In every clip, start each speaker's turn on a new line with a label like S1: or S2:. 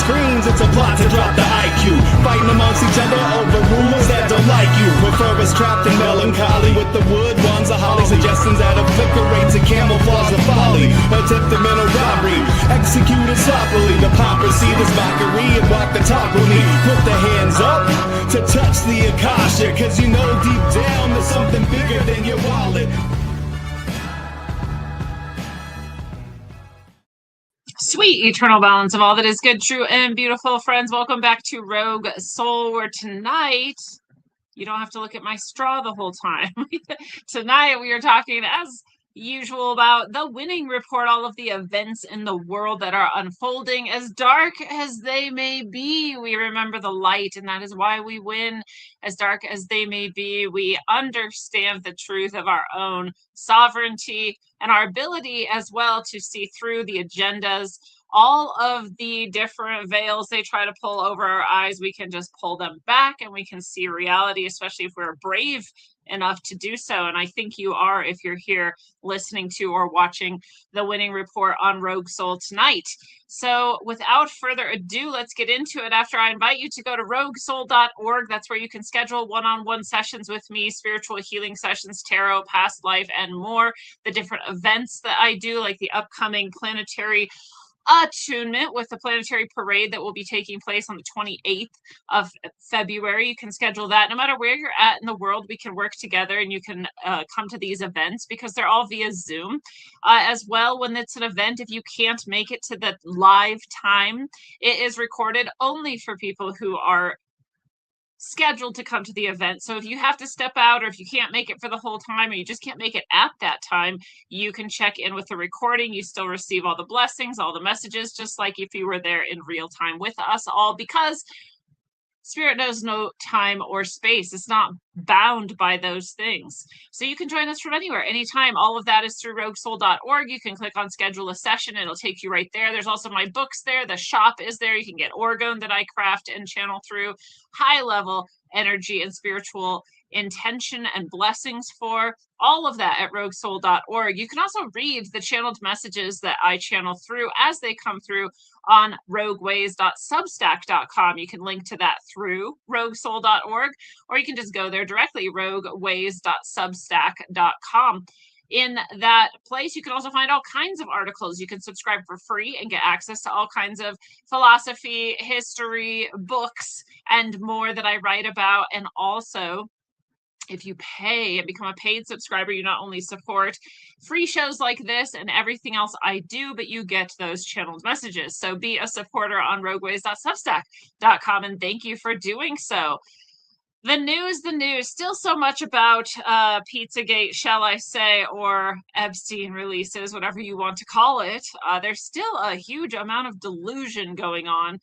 S1: screens, it's a plot to drop the IQ. Fighting amongst each other over rumors that don't like you. Prefer us trapped in melancholy with the wood ones of holly. Suggestions that obliterate to camouflage the folly. Attempted mental robbery, executed sloppily. Hypocrisy, this mockery, and walk the talk with me. Put the hands up to touch the Akasha, cause you know deep down there's something bigger than your wallet.
S2: Sweet eternal balance of all that is good, true, and beautiful. Friends, welcome back to Rogue Soul, where tonight, you don't have to look at my straw the whole time. Tonight we are talking, as usual, about the winning report, all of the events in the world that are unfolding. As dark as they may be, we remember the light, and that is why we win. As dark as they may be, we understand the truth of our own sovereignty and our ability as well to see through the agendas. All of the different veils they try to pull over our eyes, we can just pull them back and we can see reality, especially if we're brave enough to do so. And I think you are if you're here listening to or watching the winning report on Rogue Soul tonight. So without further ado, let's get into it. After I invite you to go to roguesoul.org, that's where you can schedule one-on-one sessions with me, spiritual healing sessions, tarot, past life, and more. The different events that I do, like the upcoming planetary attunement with the planetary parade that will be taking place on the 28th of February. You can schedule that. No matter where you're at in the world, we can work together and you can come to these events because they're all via Zoom. As well, when it's an event, if you can't make it to the live time, it is recorded only for people who are scheduled to come to the event. So if you have to step out, or if you can't make it for the whole time, or you just can't make it at that time, you can check in with the recording. You still receive all the blessings, all the messages, just like if you were there in real time with us all, because Spirit knows no time or space. It's not bound by those things. So you can join us from anywhere, anytime. All of that is through roguesoul.org. You can click on schedule a session. It'll take you right there. There's also my books there. The shop is there. You can get orgone that I craft and channel through high level energy and spiritual intention and blessings for. All of that at roguesoul.org. You can also read the channeled messages that I channel through as they come through on rogueways.substack.com. You can link to that through roguesoul.org, or you can just go there directly, rogueways.substack.com. In that place, you can also find all kinds of articles. You can subscribe for free and get access to all kinds of philosophy, history, books, and more that I write about. And also, if you pay and become a paid subscriber, you not only support free shows like this and everything else I do, but you get those channeled messages. So be a supporter on rogueways.substack.com, and thank you for doing so. The news, still so much about Pizzagate, shall I say, or Epstein releases, whatever you want to call it. There's still a huge amount of delusion going on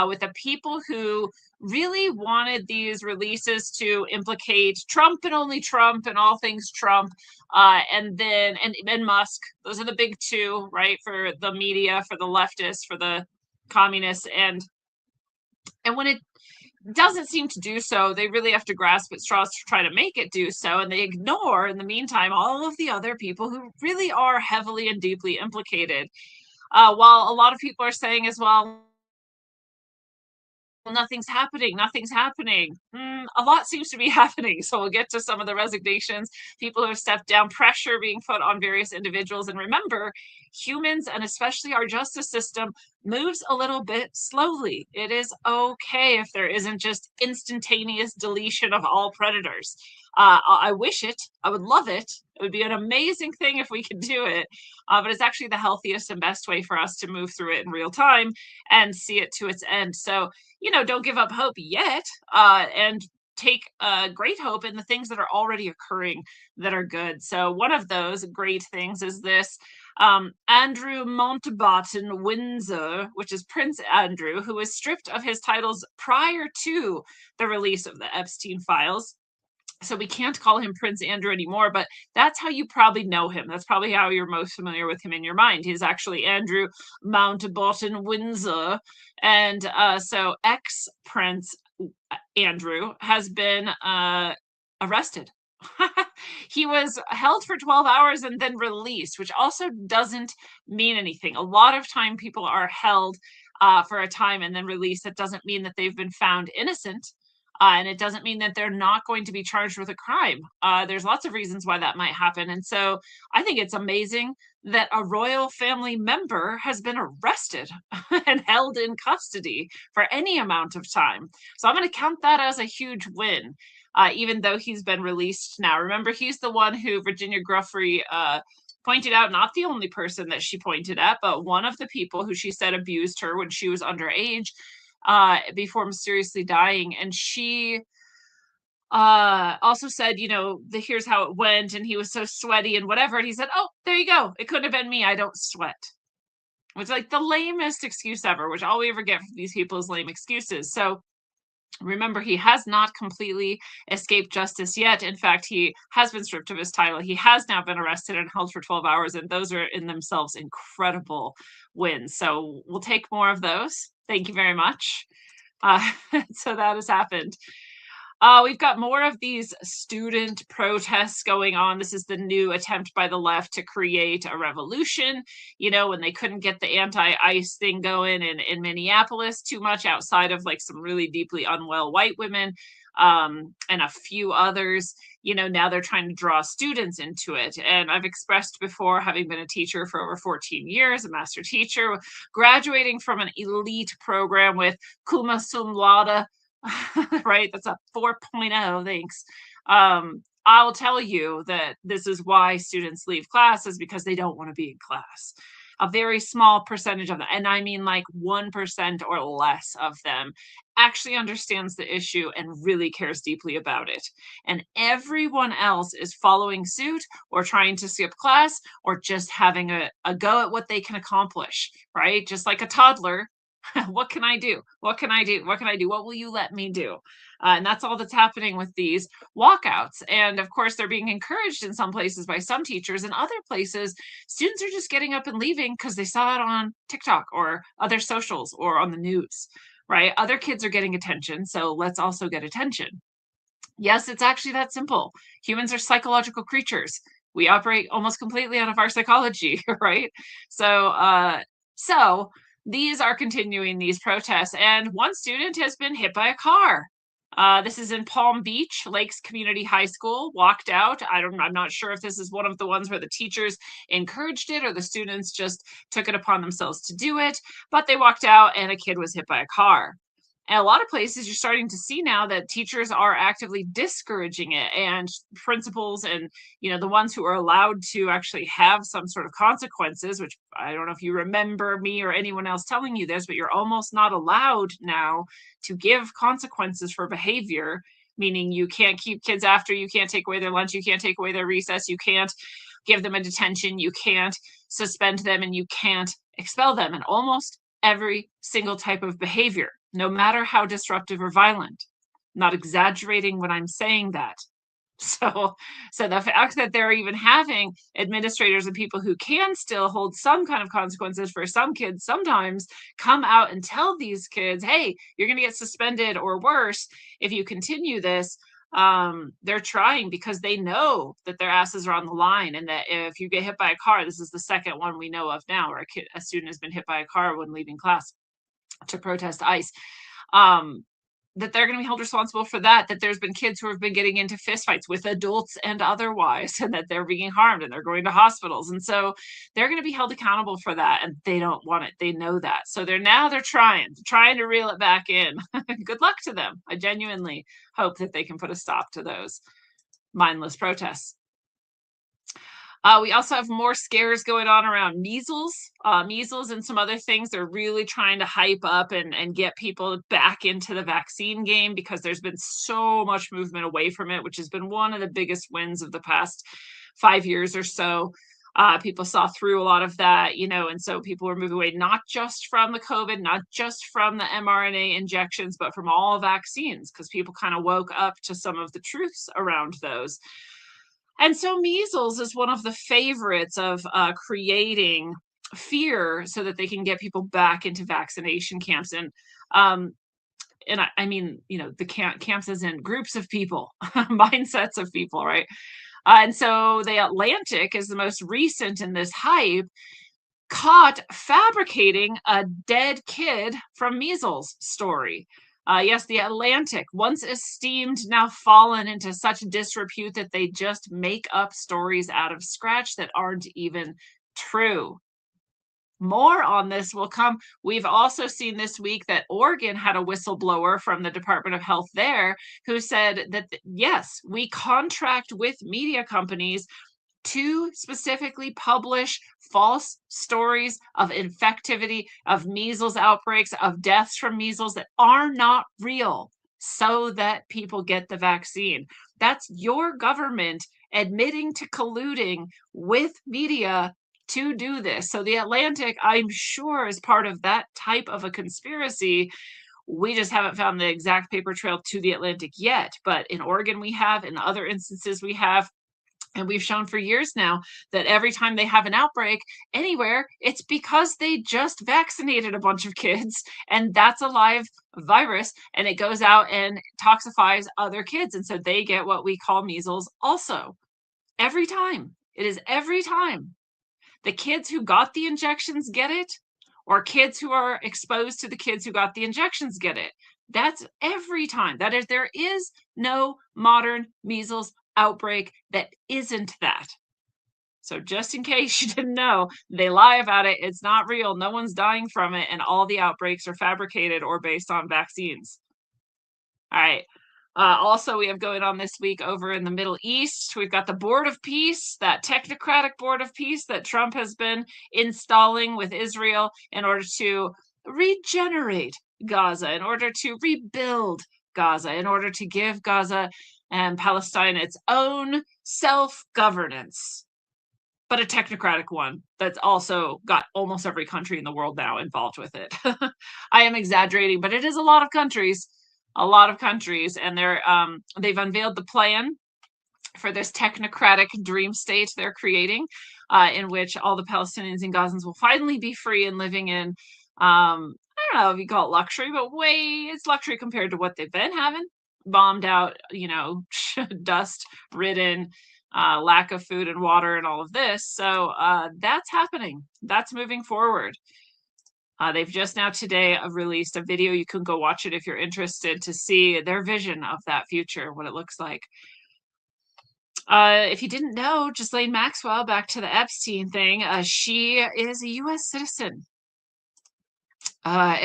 S2: with the people who really wanted these releases to implicate Trump and only Trump and all things Trump, and Musk. Those are the big two, right? For the media, for the leftists, for the communists, and when it doesn't seem to do so, they really have to grasp at straws to try to make it do so, and they ignore, in the meantime, all of the other people who really are heavily and deeply implicated. While a lot of people are saying as well, nothing's happening. A lot seems to be happening. So we'll get to some of the resignations, people who have stepped down, pressure being put on various individuals. And remember, humans, and especially our justice system, moves a little bit slowly. It is okay if there isn't just instantaneous deletion of all predators. I wish it. I would love it. It would be an amazing thing if we could do it. But it's actually the healthiest and best way for us to move through it in real time and see it to its end. So, don't give up hope yet, and take great hope in the things that are already occurring that are good. So one of those great things is this Andrew Mountbatten Windsor, which is Prince Andrew, who was stripped of his titles prior to the release of the Epstein files. So we can't call him Prince Andrew anymore, but that's how you probably know him. That's probably how you're most familiar with him in your mind. He's actually Andrew Mountbatten Windsor. And so ex-Prince Andrew has been arrested. He was held for 12 hours and then released, which also doesn't mean anything. A lot of time people are held for a time and then released, that doesn't mean that they've been found innocent. And it doesn't mean that they're not going to be charged with a crime. There's lots of reasons why that might happen. And so I think it's amazing that a royal family member has been arrested and held in custody for any amount of time. So I'm going to count that as a huge win, even though he's been released now. Remember, he's the one who Virginia Gruffrey pointed out, not the only person that she pointed at, but one of the people who she said abused her when she was underage before mysteriously dying. And she also said, here's how it went, and he was so sweaty and whatever. And he said, oh, there you go. It couldn't have been me. I don't sweat. It's like the lamest excuse ever, which all we ever get from these people is lame excuses. So remember, he has not completely escaped justice yet. In fact, he has been stripped of his title. He has now been arrested and held for 12 hours, and those are in themselves incredible wins. So we'll take more of those. Thank you very much. So that has happened. We've got more of these student protests going on. This is the new attempt by the left to create a revolution. When they couldn't get the anti-ICE thing going in Minneapolis too much, outside of like some really deeply unwell white women and a few others, now they're trying to draw students into it. And I've expressed before, having been a teacher for over 14 years, a master teacher, graduating from an elite program with cum laude, right? That's a 4.0. Thanks. I'll tell you that this is why students leave classes, because they don't want to be in class. A very small percentage of them, and I mean like 1% or less of them, actually understands the issue and really cares deeply about it. And everyone else is following suit or trying to skip class or just having a go at what they can accomplish, right? Just like a toddler. What can I do? What can I do? What can I do? What will you let me do? And that's all that's happening with these walkouts. And of course, they're being encouraged in some places by some teachers. In other places, students are just getting up and leaving because they saw it on TikTok or other socials or on the news, right? Other kids are getting attention, so let's also get attention. Yes, it's actually that simple. Humans are psychological creatures. We operate almost completely out of our psychology, right? So these are continuing, these protests, and one student has been hit by a car. This is in Palm Beach. Lakes Community High School walked out. I'm not sure if this is one of the ones where the teachers encouraged it or the students just took it upon themselves to do it, but they walked out and a kid was hit by a car. And a lot of places you're starting to see now that teachers are actively discouraging it, and principals and the ones who are allowed to actually have some sort of consequences, which I don't know if you remember me or anyone else telling you this, but you're almost not allowed now to give consequences for behavior, meaning you can't keep kids after, you can't take away their lunch, you can't take away their recess, you can't give them a detention, you can't suspend them, and you can't expel them. And almost every single type of behavior, no matter how disruptive or violent. Not exaggerating when I'm saying that. So the fact that they're even having administrators and people who can still hold some kind of consequences for some kids sometimes come out and tell these kids, hey, you're going to get suspended or worse if you continue this. They're trying because they know that their asses are on the line, and that if you get hit by a car, this is the second one we know of now where a student has been hit by a car when leaving class to protest ICE, that they're going to be held responsible for that there's been kids who have been getting into fistfights with adults and otherwise, and that they're being harmed and they're going to hospitals. And so they're going to be held accountable for that, and they don't want it. They know that. So they're trying to reel it back in. Good luck to them. I genuinely hope that they can put a stop to those mindless protests. We also have more scares going on around measles and some other things. They're really trying to hype up and get people back into the vaccine game because there's been so much movement away from it, which has been one of the biggest wins of the past 5 years or so. People saw through a lot of that, and so people were moving away, not just from the COVID, not just from the mRNA injections, but from all vaccines, because people kind of woke up to some of the truths around those. And so measles is one of the favorites of creating fear so that they can get people back into vaccination camps. And I mean, the camps as in groups of people, mindsets of people, right? And so the Atlantic is the most recent in this hype, caught fabricating a dead kid from measles story. Yes, the Atlantic, once esteemed, now fallen into such disrepute that they just make up stories out of scratch that aren't even true. More on this will come. We've also seen this week that Oregon had a whistleblower from the Department of Health there who said that, yes, we contract with media companies to specifically publish false stories of infectivity, of measles outbreaks, of deaths from measles that are not real so that people get the vaccine. That's your government admitting to colluding with media to do this. So the Atlantic, I'm sure, is part of that type of a conspiracy. We just haven't found the exact paper trail to the Atlantic yet. But in Oregon, we have, in other instances, we have. And we've shown for years now that every time they have an outbreak anywhere, it's because they just vaccinated a bunch of kids, and that's a live virus, and it goes out and toxifies other kids. And so they get what we call measles also. Every time. It is every time. The kids who got the injections get it, or kids who are exposed to the kids who got the injections get it. That's every time. That is, there is no modern measles outbreak that isn't that. So just in case you didn't know, they lie about it. It's not real. No one's dying from it, and all the outbreaks are fabricated or based on vaccines. All right. Also, we have going on this week over in the Middle East, we've got the Board of Peace, that technocratic Board of Peace that Trump has been installing with Israel in order to regenerate Gaza, in order to rebuild Gaza, in order to give Gaza and Palestine its own self-governance, but a technocratic one that's also got almost every country in the world now involved with it. I am exaggerating, but it is a lot of countries. A lot of countries, and they've unveiled the plan for this technocratic dream state they're creating, in which all the Palestinians and Gazans will finally be free and living in, I don't know if you call it luxury, but it's luxury compared to what they've been having. Bombed out, dust ridden, lack of food and water and all of this. So that's happening. That's moving forward. They've just now today released a video. You can go watch it if you're interested to see their vision of that future, what it looks like. If you didn't know, Ghislaine Maxwell, back to the Epstein thing, she is a U.S. citizen.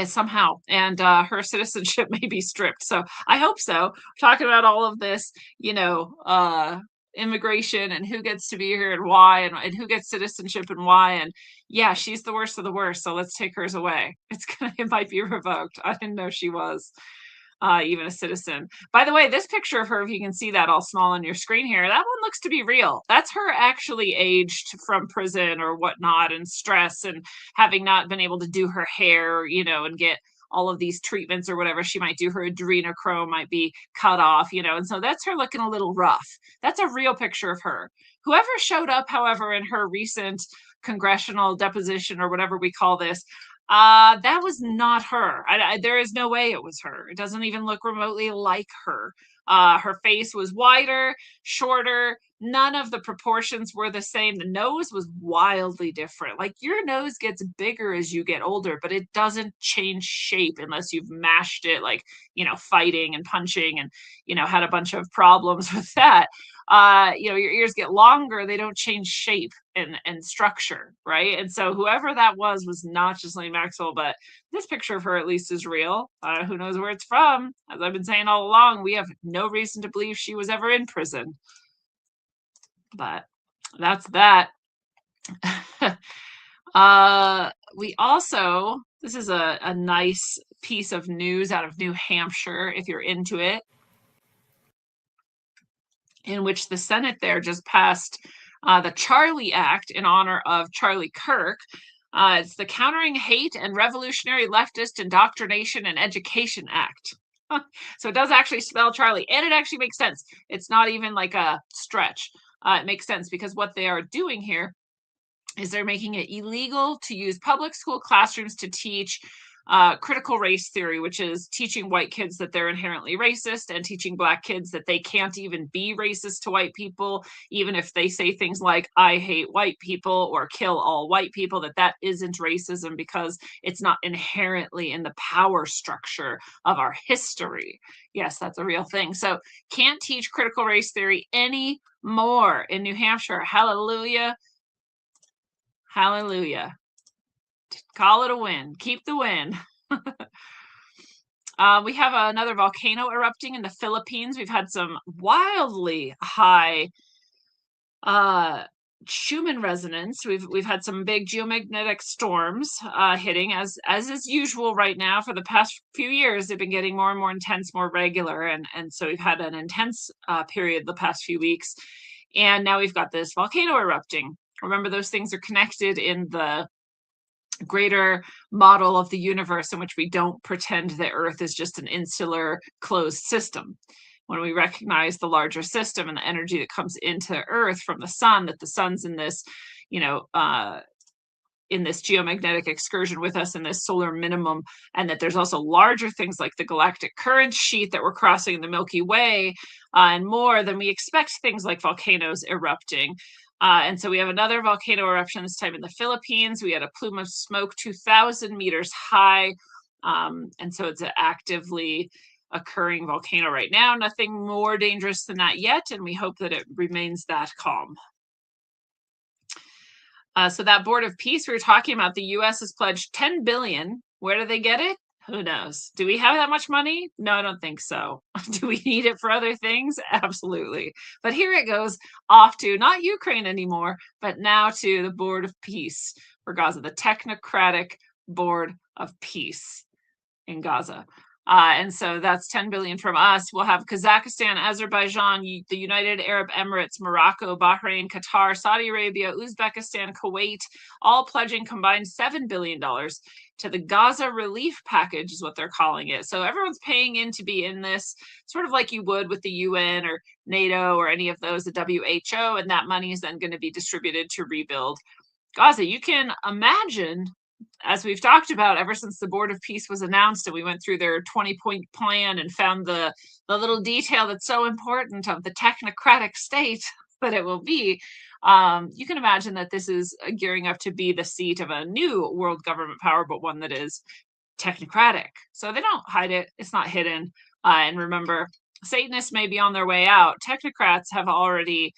S2: Somehow, and her citizenship may be stripped. So I hope so. Talking about all of this, immigration and who gets to be here and why, and who gets citizenship and why. And yeah, she's the worst of the worst. So let's take hers away. It might be revoked. I didn't know she was even a citizen. By the way, this picture of her, if you can see that all small on your screen here, that one looks to be real. That's her actually aged from prison or whatnot, and stress, and having not been able to do her hair, and get all of these treatments or whatever she might do. Her adrenochrome might be cut off, and so that's her looking a little rough. That's a real picture of her. Whoever showed up, however, in her recent congressional deposition or whatever we call this, that was not her. There is no way it was her. It doesn't even look remotely like her. Her face was wider, shorter. None of the proportions were the same. The nose was wildly different. Like, your nose gets bigger as you get older, but it doesn't change shape unless you've mashed it, like, fighting and punching and, had a bunch of problems with that. Your ears get longer. They don't change shape and structure, right? And so whoever that was not Ghislaine Maxwell, but this picture of her at least is real. Who knows where it's from? As I've been saying all along, we have no reason to believe she was ever in prison. But that's that. We also, this is a nice piece of news out of New Hampshire, if you're into it, in which the Senate there just passed the Charlie Act in honor of Charlie Kirk. It's the Countering Hate and Revolutionary Leftist Indoctrination and Education Act. So it does actually spell Charlie, and it actually makes sense. It's not even like a stretch. It makes sense because what they are doing here is they're making it illegal to use public school classrooms to teach critical race theory, which is teaching white kids that they're inherently racist and teaching black kids that they can't even be racist to white people, even if they say things like, I hate white people or kill all white people, that isn't racism because it's not inherently in the power structure of our history. Yes, that's a real thing. So can't teach critical race theory anymore in New Hampshire. Hallelujah. Hallelujah. Call it a win. Keep the win. We have another volcano erupting in the Philippines. We've had some wildly high Schumann resonance. We've had some big geomagnetic storms hitting, as is usual right now. For the past few years, they've been getting more and more intense, more regular, and so we've had an intense period the past few weeks, and now we've got this volcano erupting. Remember, those things are connected in the greater model of the universe, in which we don't pretend that Earth is just an insular closed system. When we recognize the larger system and the energy that comes into Earth from the sun, that the sun's in this, in this geomagnetic excursion with us in this solar minimum, and that there's also larger things like the galactic current sheet that we're crossing in the Milky Way, and more, than we expect things like volcanoes erupting. And so we have another volcano eruption, this time in the Philippines. We had a plume of smoke 2,000 meters high. And so it's an actively occurring volcano right now. Nothing more dangerous than that yet, and we hope that it remains that calm. So that Board of Peace we were talking about, the U.S. has pledged $10 billion. Where do they get it? Who knows? Do we have that much money? No, I don't think so. Do we need it for other things? Absolutely. But here it goes off to not Ukraine anymore, but now to the Board of Peace for Gaza, the Technocratic Board of Peace in Gaza. And so that's 10 billion from us. We'll have Kazakhstan, Azerbaijan, the United Arab Emirates, Morocco, Bahrain, Qatar, Saudi Arabia, Uzbekistan, Kuwait, all pledging combined $7 billion to the Gaza relief package, is what they're calling it. So everyone's paying in to be in this, sort of like you would with the UN or NATO or any of those, the WHO, and that money is then going to be distributed to rebuild Gaza. You can imagine, as we've talked about ever since the Board of Peace was announced and we went through their 20-point plan and found the little detail that's so important of the technocratic state that it will be, you can imagine that this is gearing up to be the seat of a new world government power, but one that is technocratic. So they don't hide it. It's not hidden. And remember, Satanists may be on their way out. Technocrats have already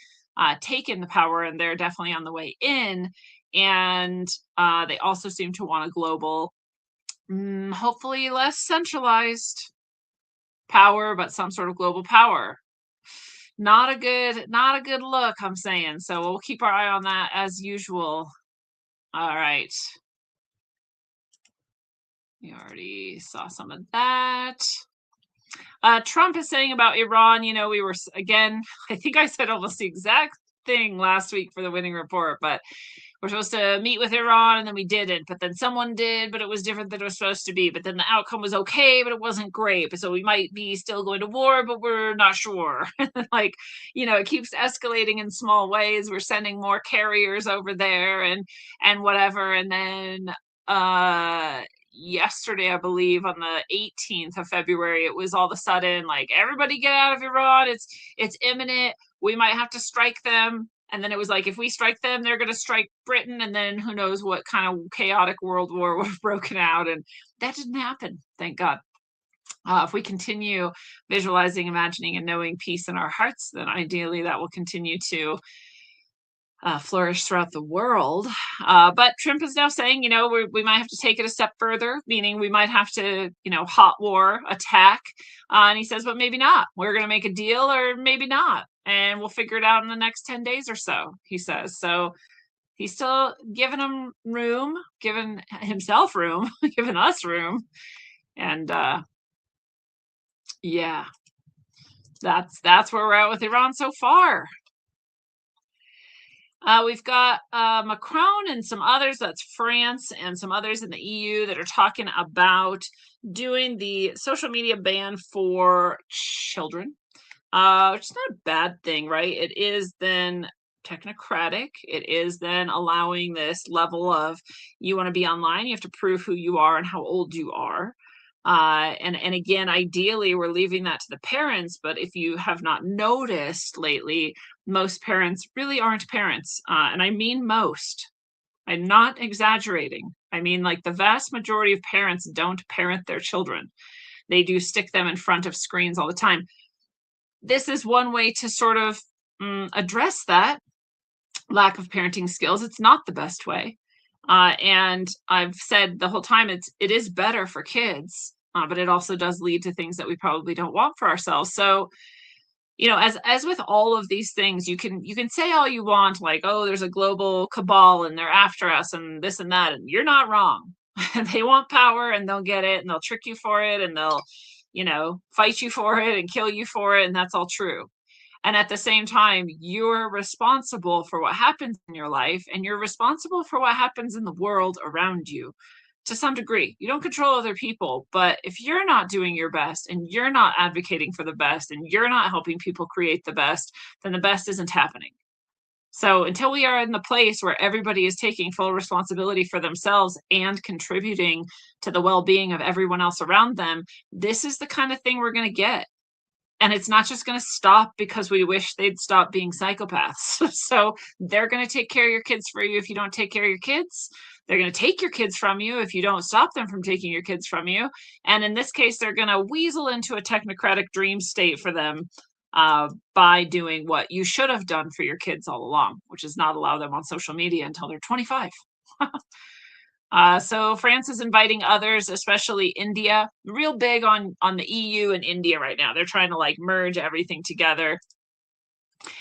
S2: taken the power, and they're definitely on the way in. And they also seem to want a global, hopefully less centralized power, but some sort of global power. Not a good look, I'm saying. So we'll keep our eye on that as usual. All right. You already saw some of that. Trump is saying about Iran, we were, again, I think I said almost the exact thing last week for the winning report, but we're supposed to meet with Iran, and then we didn't. But then someone did, but it was different than it was supposed to be. But then the outcome was okay, but it wasn't great. So we might be still going to war, but we're not sure. It keeps escalating in small ways. We're sending more carriers over there and whatever. And then yesterday, I believe, on the 18th of February, it was all of a sudden like, everybody get out of Iran. It's imminent. We might have to strike them. And then it was like, if we strike them, they're going to strike Britain. And then who knows what kind of chaotic world war would have broken out. And that didn't happen. Thank God. If we continue visualizing, imagining, and knowing peace in our hearts, then ideally that will continue to flourish throughout the world. But Trump is now saying, we might have to take it a step further, meaning we might have to, hot war attack. And he says, but maybe not. We're going to make a deal, or maybe not. And we'll figure it out in the next 10 days or so, he says. So he's still giving him room, giving himself room, giving us room. And yeah, that's where we're at with Iran so far. We've got Macron and some others, that's France, and some others in the EU that are talking about doing the social media ban for children, which is not a bad thing, right? It is then technocratic. It is then allowing this level of, you want to be online, you have to prove who you are and how old you are. And again, ideally, we're leaving that to the parents. But if you have not noticed lately, most parents really aren't parents. And I mean most. I'm not exaggerating. I mean, like, the vast majority of parents don't parent their children. They do stick them in front of screens all the time. This is one way to sort of address that lack of parenting skills. It's not the best way. And I've said the whole time, it is better for kids, but it also does lead to things that we probably don't want for ourselves. So, as with all of these things, you can say all you want, like, oh, there's a global cabal and they're after us and this and that, and you're not wrong. They want power and they'll get it and they'll trick you for it and they'll, fight you for it and kill you for it, and that's all true. And at the same time, you're responsible for what happens in your life, and you're responsible for what happens in the world around you to some degree. You don't control other people, but if you're not doing your best and you're not advocating for the best and you're not helping people create the best, then the best isn't happening. So until we are in the place where everybody is taking full responsibility for themselves and contributing to the well-being of everyone else around them, this is the kind of thing we're going to get. And it's not just going to stop because we wish they'd stop being psychopaths. So they're going to take care of your kids for you if you don't take care of your kids. They're going to take your kids from you if you don't stop them from taking your kids from you. And in this case, they're going to weasel into a technocratic dream state for them by doing what you should have done for your kids all along, which is not allow them on social media until they're 25. So France is inviting others, especially India, real big on the EU and India right now. They're trying to like merge everything together.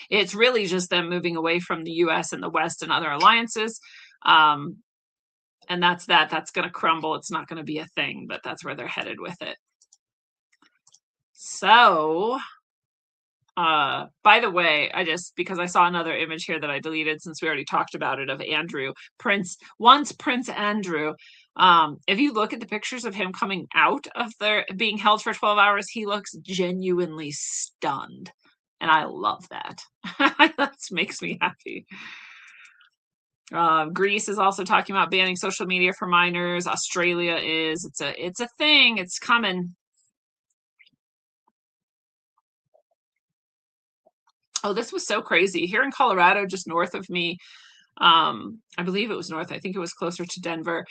S2: It's really just them moving away from the US and the West and other alliances. And that's going to crumble. It's not going to be a thing, but that's where they're headed with it. So, by the way, because I saw another image here that I deleted since we already talked about it, of Andrew, Prince Andrew. If you look at the pictures of him coming out of being held for 12 hours, he looks genuinely stunned. And I love that. That makes me happy. Greece is also talking about banning social media for minors. Australia is. It's a thing. It's coming. Oh, this was so crazy. Here in Colorado, just north of me, I believe it was north. I think it was closer to Denver.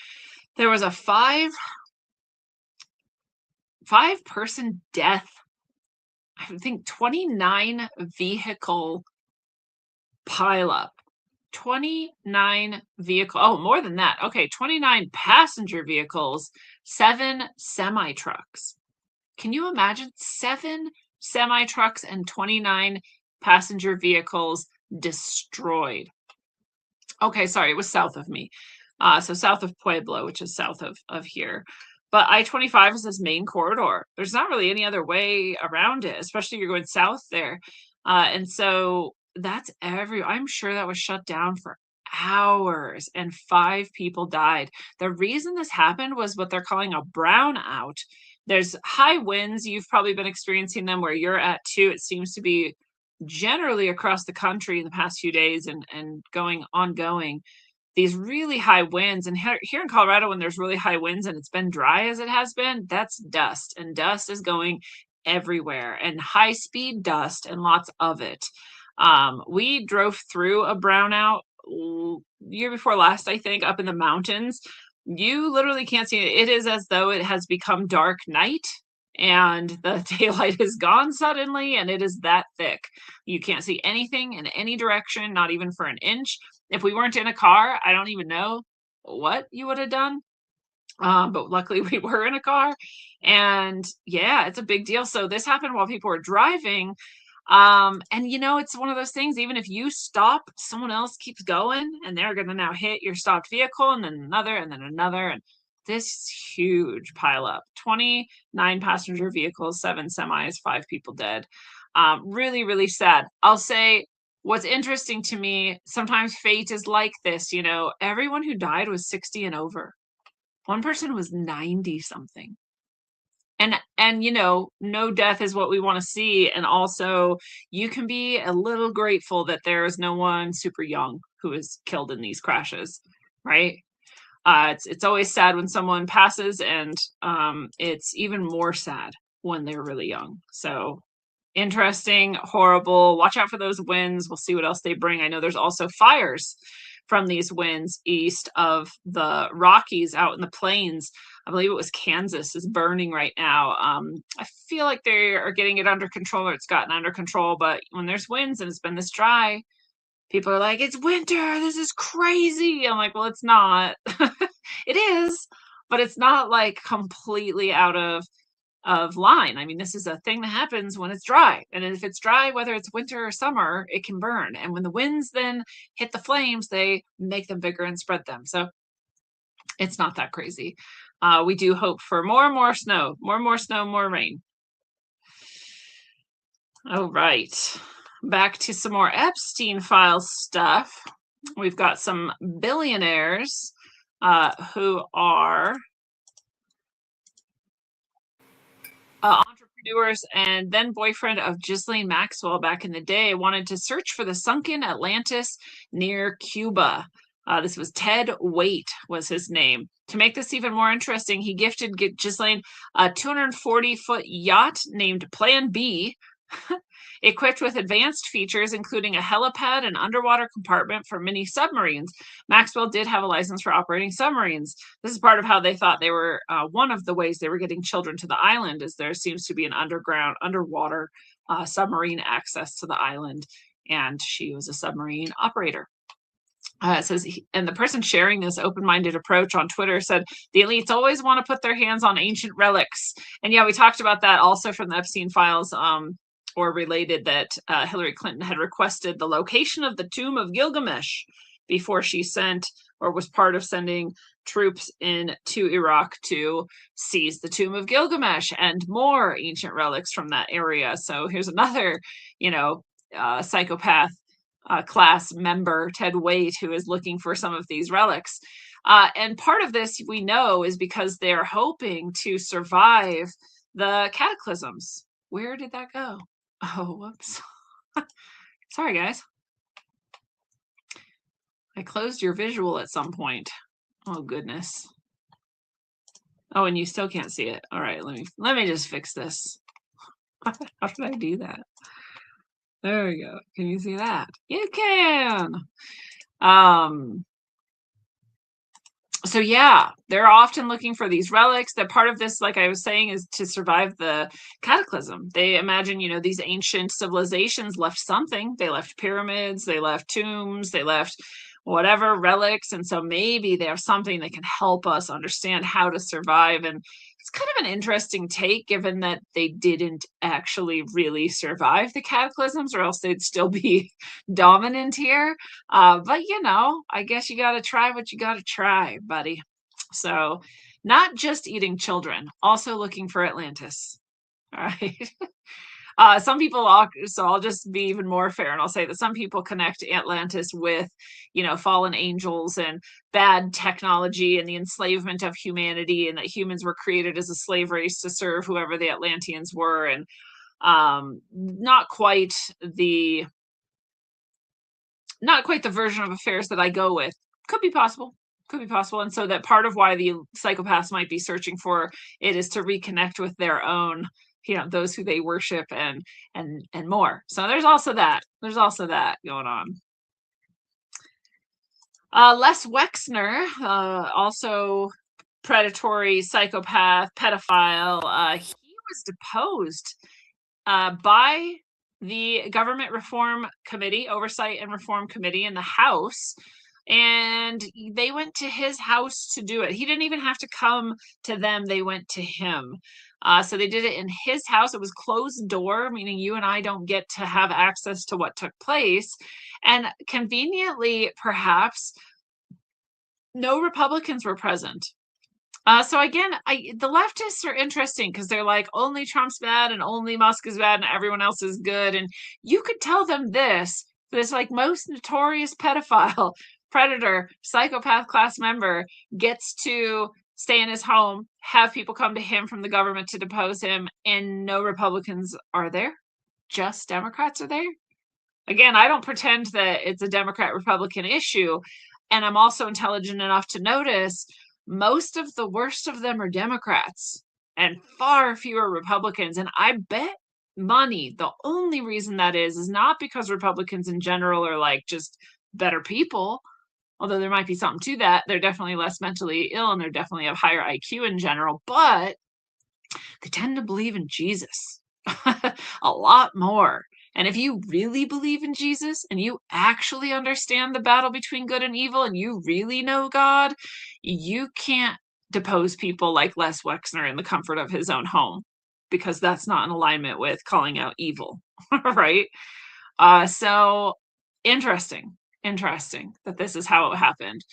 S2: There was a five-person death. I think 29 vehicle pileup. 29 vehicle. Oh, more than that. Okay, 29 passenger vehicles, 7 semi trucks. Can you imagine 7 semi trucks and 29 passenger vehicles destroyed? Okay, sorry, it was south of me. So south of Pueblo, which is south of here. But I-25 is this main corridor. There's not really any other way around it, especially if you're going south there. And so that's I'm sure that was shut down for hours and 5 people died. The reason this happened was what they're calling a brownout. There's high winds. You've probably been experiencing them where you're at too. It seems to be generally across the country in the past few days and ongoing. These really high winds, and here in Colorado, when there's really high winds and it's been dry as it has been, that's dust, and dust is going everywhere, and high speed dust, and lots of it. We drove through a brownout year before last, I think, up in the mountains. You literally can't see it. It is as though it has become dark night and the daylight is gone suddenly, and it is that thick. You can't see anything in any direction, not even for an inch. If we weren't in a car, I don't even know what you would have done. But luckily we were in a car, and yeah, it's a big deal. So this happened while people were driving. And it's one of those things, even if you stop, someone else keeps going, and they're going to now hit your stopped vehicle, and then another, and then another. And this huge pileup, 29 passenger vehicles, 7 semis, 5 people dead. Really, really sad. I'll say, what's interesting to me, sometimes fate is like this, everyone who died was 60 and over. One person was 90 something. And you know, no death is what we want to see. And also, you can be a little grateful that there is no one super young who is killed in these crashes, right? It's always sad when someone passes, and it's even more sad when they're really young. So interesting, horrible. Watch out for those winds. We'll see what else they bring. I know there's also fires from these winds east of the Rockies out in the plains. I believe it was Kansas is burning right now. I feel like they are getting it under control, or it's gotten under control. But when there's winds and it's been this dry, people are like, it's winter. This is crazy. I'm like, well, it's not. It is, but it's not like completely out of line. I mean, this is a thing that happens when it's dry. And if it's dry, whether it's winter or summer, it can burn. And when the winds then hit the flames, they make them bigger and spread them. So it's not that crazy. We do hope for more and more snow, more rain. All right. Back to some more Epstein file stuff. We've got some billionaires who are entrepreneurs and then boyfriend of Ghislaine Maxwell back in the day wanted to search for the sunken Atlantis near Cuba. This was Ted Waite was his name. To make this even more interesting, he gifted Ghislaine a 240-foot yacht named Plan B, equipped with advanced features, including a helipad and underwater compartment for mini submarines. Maxwell did have a license for operating submarines. This is part of how they thought they were, one of the ways they were getting children to the island, is there seems to be an underwater submarine access to the island, and she was a submarine operator. It says, and the person sharing this open-minded approach on Twitter said, the elites always want to put their hands on ancient relics. And yeah, we talked about that also from the Epstein files, or related, that Hillary Clinton had requested the location of the tomb of Gilgamesh before she sent, or was part of sending, troops into Iraq to seize the tomb of Gilgamesh and more ancient relics from that area. So here's another, psychopath class member, Ted Waite, who is looking for some of these relics. And part of this, we know, is because they're hoping to survive the cataclysms. Where did that go? Oh, whoops. Sorry, guys. I closed your visual at some point. Oh, goodness. Oh, and you still can't see it. All right, let me just fix this. How should I do that? There we go. Can you see that? You can. So yeah, they're often looking for these relics. That part of this, like I was saying, is to survive the cataclysm. They imagine, these ancient civilizations left something. They left pyramids, they left tombs, they left whatever relics. And so maybe there's something that can help us understand how to survive. And it's kind of an interesting take, given that they didn't actually really survive the cataclysms, or else they'd still be dominant here. But I guess you got to try what you got to try, buddy. So not just eating children, also looking for Atlantis. All right. Some people, so I'll just be even more fair, and I'll say that some people connect Atlantis with, fallen angels and bad technology and the enslavement of humanity, and that humans were created as a slave race to serve whoever the Atlanteans were, and not quite the version of affairs that I go with. Could be possible. And so that part of why the psychopaths might be searching for it is to reconnect with their own, those who they worship and more. So there's also that going on. Les Wexner, also predatory psychopath, pedophile. He was deposed by the Government Reform Committee, Oversight and Reform Committee in the House. And they went to his house to do it. He didn't even have to come to them. They went to him. So they did it in his house. It was closed door, meaning you and I don't get to have access to what took place. And conveniently, perhaps, no Republicans were present. So again, the leftists are interesting because they're like, only Trump's bad and only Musk is bad and everyone else is good. And you could tell them this like most notorious pedophile, predator, psychopath class member gets to stay in his home, have people come to him from the government to depose him, and no Republicans are there. Just Democrats are there. Again, I don't pretend that it's a Democrat-Republican issue, and I'm also intelligent enough to notice most of the worst of them are Democrats and far fewer Republicans. And I bet money the only reason that is not because Republicans in general are like just better people, although there might be something to that. They're definitely less mentally ill and they're definitely have higher IQ in general, but they tend to believe in Jesus a lot more. And if you really believe in Jesus and you actually understand the battle between good and evil and you really know God, you can't depose people like Les Wexner in the comfort of his own home, because that's not in alignment with calling out evil, right? So interesting that this is how it happened.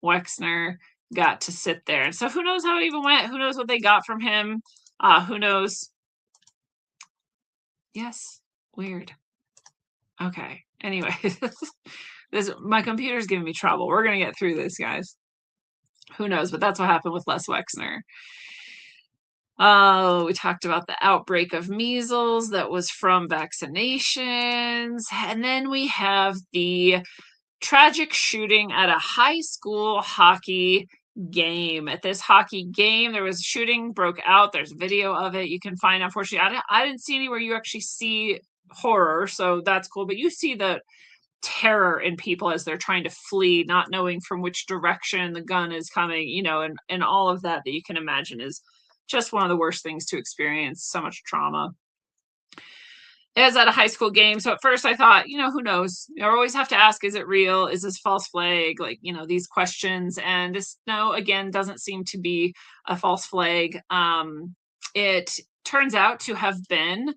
S2: Wexner got to sit there. And so who knows how it even went? Who knows what they got from him? Who knows? Yes, weird. Okay. Anyway, my computer's giving me trouble. We're gonna get through this, guys. Who knows? But that's what happened with Les Wexner. We talked about the outbreak of measles that was from vaccinations. And then we have the tragic shooting at a high school hockey game. At this hockey game, there was shooting broke out. There's video of it. You can find, unfortunately, I didn't see anywhere you actually see horror, so that's cool. But you see the terror in people as they're trying to flee, not knowing from which direction the gun is coming, and all of that you can imagine is just one of the worst things to experience. So much trauma. It was at a high school game. So at first I thought, who knows? You always have to ask, is it real? Is this false flag? Like, these questions. And this, no, again, doesn't seem to be a false flag. It turns out to have been,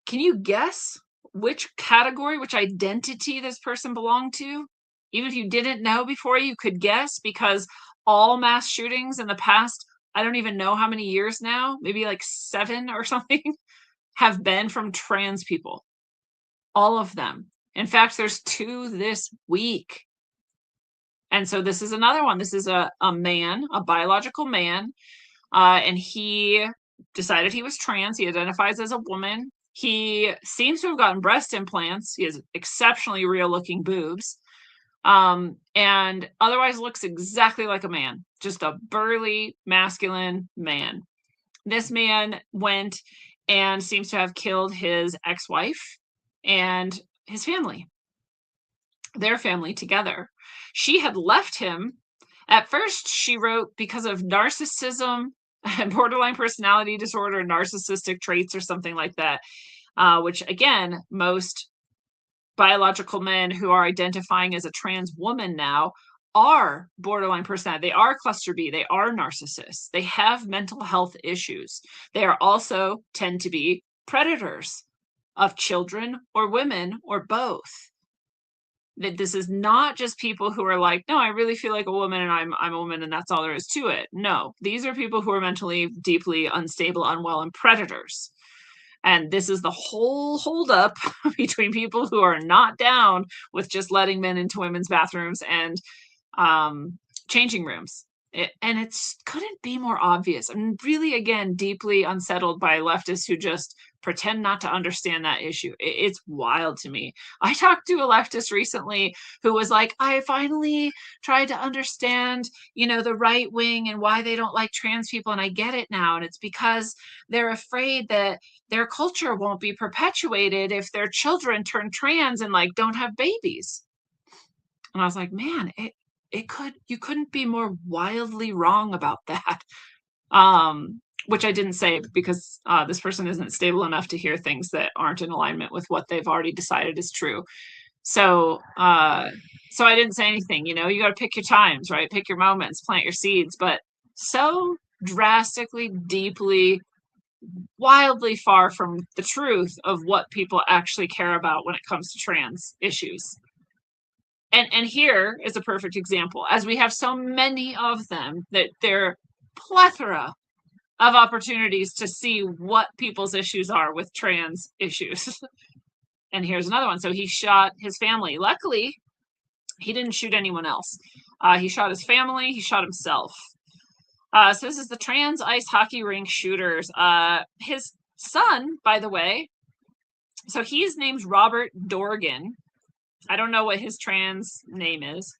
S2: can you guess which category, which identity this person belonged to? Even if you didn't know before, you could guess, because all mass shootings in the past, I don't even know how many years now, maybe like 7 or something, have been from trans people. All of them. In fact, there's 2 this week. And so this is another one. This is a man, a biological man, and he decided he was trans. He identifies as a woman. He seems to have gotten breast implants. He has exceptionally real-looking boobs. And otherwise looks exactly like a man, just a burly, masculine man. This man went and seems to have killed his ex-wife and his family, their family together. She had left him. At first, she wrote because of narcissism and borderline personality disorder, narcissistic traits or something like that, which again, most biological men who are identifying as a trans woman now are borderline personality. They are cluster B. They are narcissists. They have mental health issues. They are also tend to be predators of children or women or both. That this is not just people who are like, no, I really feel like a woman and I'm a woman and that's all there is to it. No, these are people who are mentally deeply unstable, unwell, and predators. And this is the whole holdup between people who are not down with just letting men into women's bathrooms and changing rooms. And it couldn't be more obvious. I'm really, again, deeply unsettled by leftists who just pretend not to understand that issue. It's wild to me. I talked to a leftist recently who was like, I finally tried to understand, the right wing and why they don't like trans people. And I get it now. And it's because they're afraid that their culture won't be perpetuated if their children turn trans and don't have babies. And I was like, man, you couldn't be more wildly wrong about that. Which I didn't say because this person isn't stable enough to hear things that aren't in alignment with what they've already decided is true. So I didn't say anything. You got to pick your times, right? Pick your moments, plant your seeds. But so drastically, deeply, wildly far from the truth of what people actually care about when it comes to trans issues. And here is a perfect example, as we have so many of them, that they're plethora of opportunities to see what people's issues are with trans issues. And here's another one. So he shot his family. Luckily, he didn't shoot anyone else. He shot his family. He shot himself. So this is the trans ice hockey rink shooters. His son, by the way, so he's named Robert Dorgan. I don't know what his trans name is.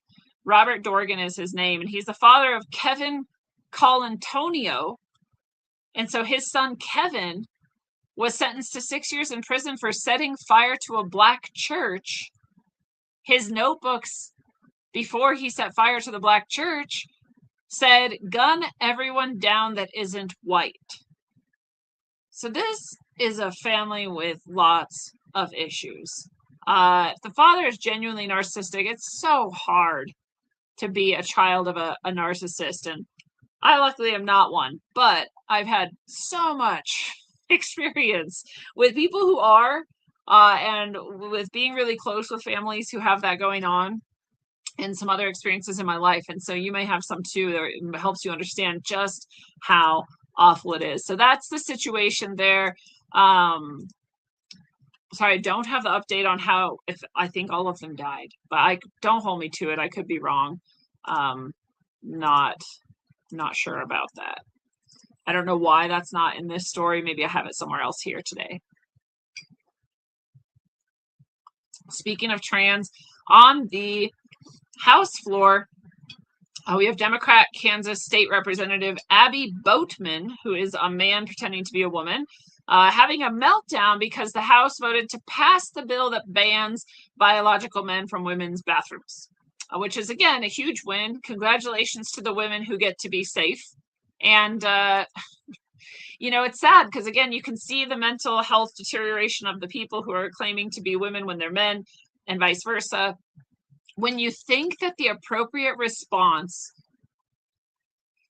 S2: Robert Dorgan is his name, and he's the father of Kevin Colantonio. And so his son, Kevin, was sentenced to 6 years in prison for setting fire to a black church. His notebooks, before he set fire to the black church, said, "Gun everyone down that isn't white." So this is a family with lots of issues. If the father is genuinely narcissistic, it's so hard to be a child of a narcissist. And I luckily am not one, but I've had so much experience with people who are, and with being really close with families who have that going on, and some other experiences in my life. And so you may have some too that helps you understand just how awful it is. So that's the situation there. Sorry, I don't have the update on how, if I think all of them died, but don't hold me to it. I could be wrong. Not sure about that. I don't know why that's not in this story. Maybe I have it somewhere else here today. Speaking of trans, on the House floor, we have Democrat Kansas State Representative Abby Boatman, who is a man pretending to be a woman, having a meltdown because the House voted to pass the bill that bans biological men from women's bathrooms, which is, again, a huge win. Congratulations to the women who get to be safe. And, it's sad because, again, you can see the mental health deterioration of the people who are claiming to be women when they're men, and vice versa. When you think that the appropriate response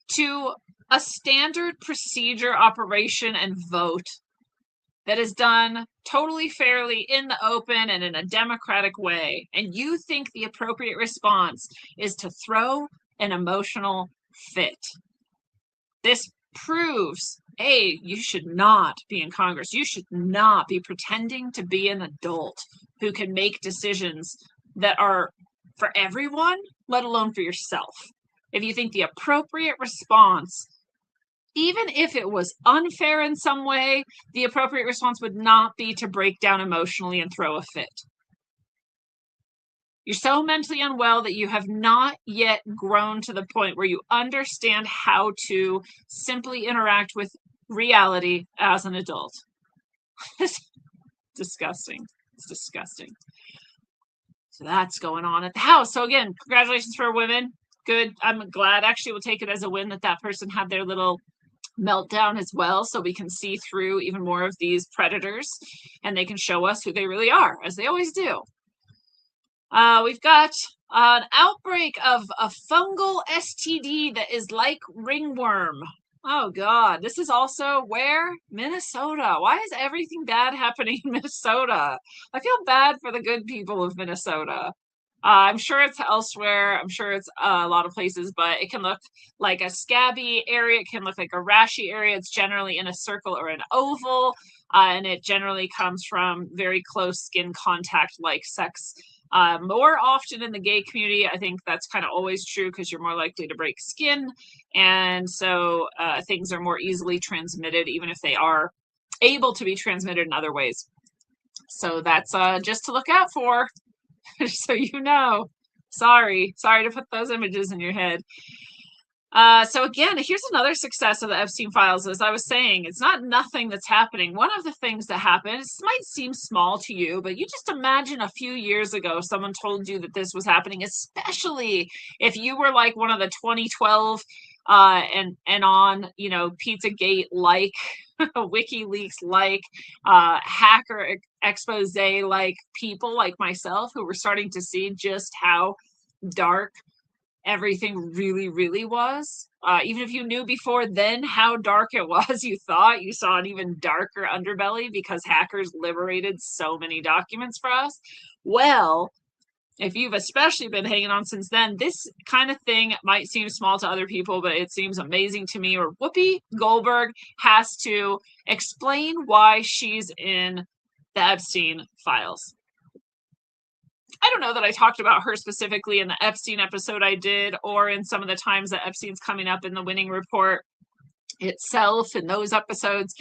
S2: to a standard procedure, operation, and vote that is done totally fairly in the open and in a democratic way, and you think the appropriate response is to throw an emotional fit, this proves, A, you should not be in Congress. You should not be pretending to be an adult who can make decisions that are for everyone, let alone for yourself. If you think the appropriate response, even if it was unfair in some way, the appropriate response would not be to break down emotionally and throw a fit. You're so mentally unwell that you have not yet grown to the point where you understand how to simply interact with reality as an adult. It's disgusting. It's disgusting. So that's going on at the House. So again, congratulations for women. Good. I'm glad, actually, we'll take it as a win that person had their little meltdown as well, so we can see through even more of these predators and they can show us who they really are, as they always do. We've got an outbreak of a fungal STD that is like ringworm. Oh God, this is also where? Minnesota. Why is everything bad happening in Minnesota? I feel bad for the good people of Minnesota. I'm sure it's elsewhere. I'm sure it's a lot of places, but it can look like a scabby area. It can look like a rashy area. It's generally in a circle or an oval, and it generally comes from very close skin contact like sex. More often in the gay community, I think that's kind of always true because you're more likely to break skin. And so things are more easily transmitted, even if they are able to be transmitted in other ways. So that's just to look out for, so you know. Sorry to put those images in your head. So again, here's another success of the Epstein files. As I was saying, it's not nothing that's happening. One of the things that happens might seem small to you, but you just imagine a few years ago, someone told you that this was happening, especially if you were like one of the 2012 and on, Pizzagate like, WikiLeaks like, hacker expose like people like myself who were starting to see just how dark everything really, really was. Even if you knew before then how dark it was, you thought you saw an even darker underbelly because hackers liberated so many documents for us. Well, if you've especially been hanging on since then, this kind of thing might seem small to other people, but it seems amazing to me. Or Whoopi Goldberg has to explain why she's in the Epstein files. I don't know that I talked about her specifically in the Epstein episode I did, or in some of the times that Epstein's coming up in the Winning Report itself in those episodes.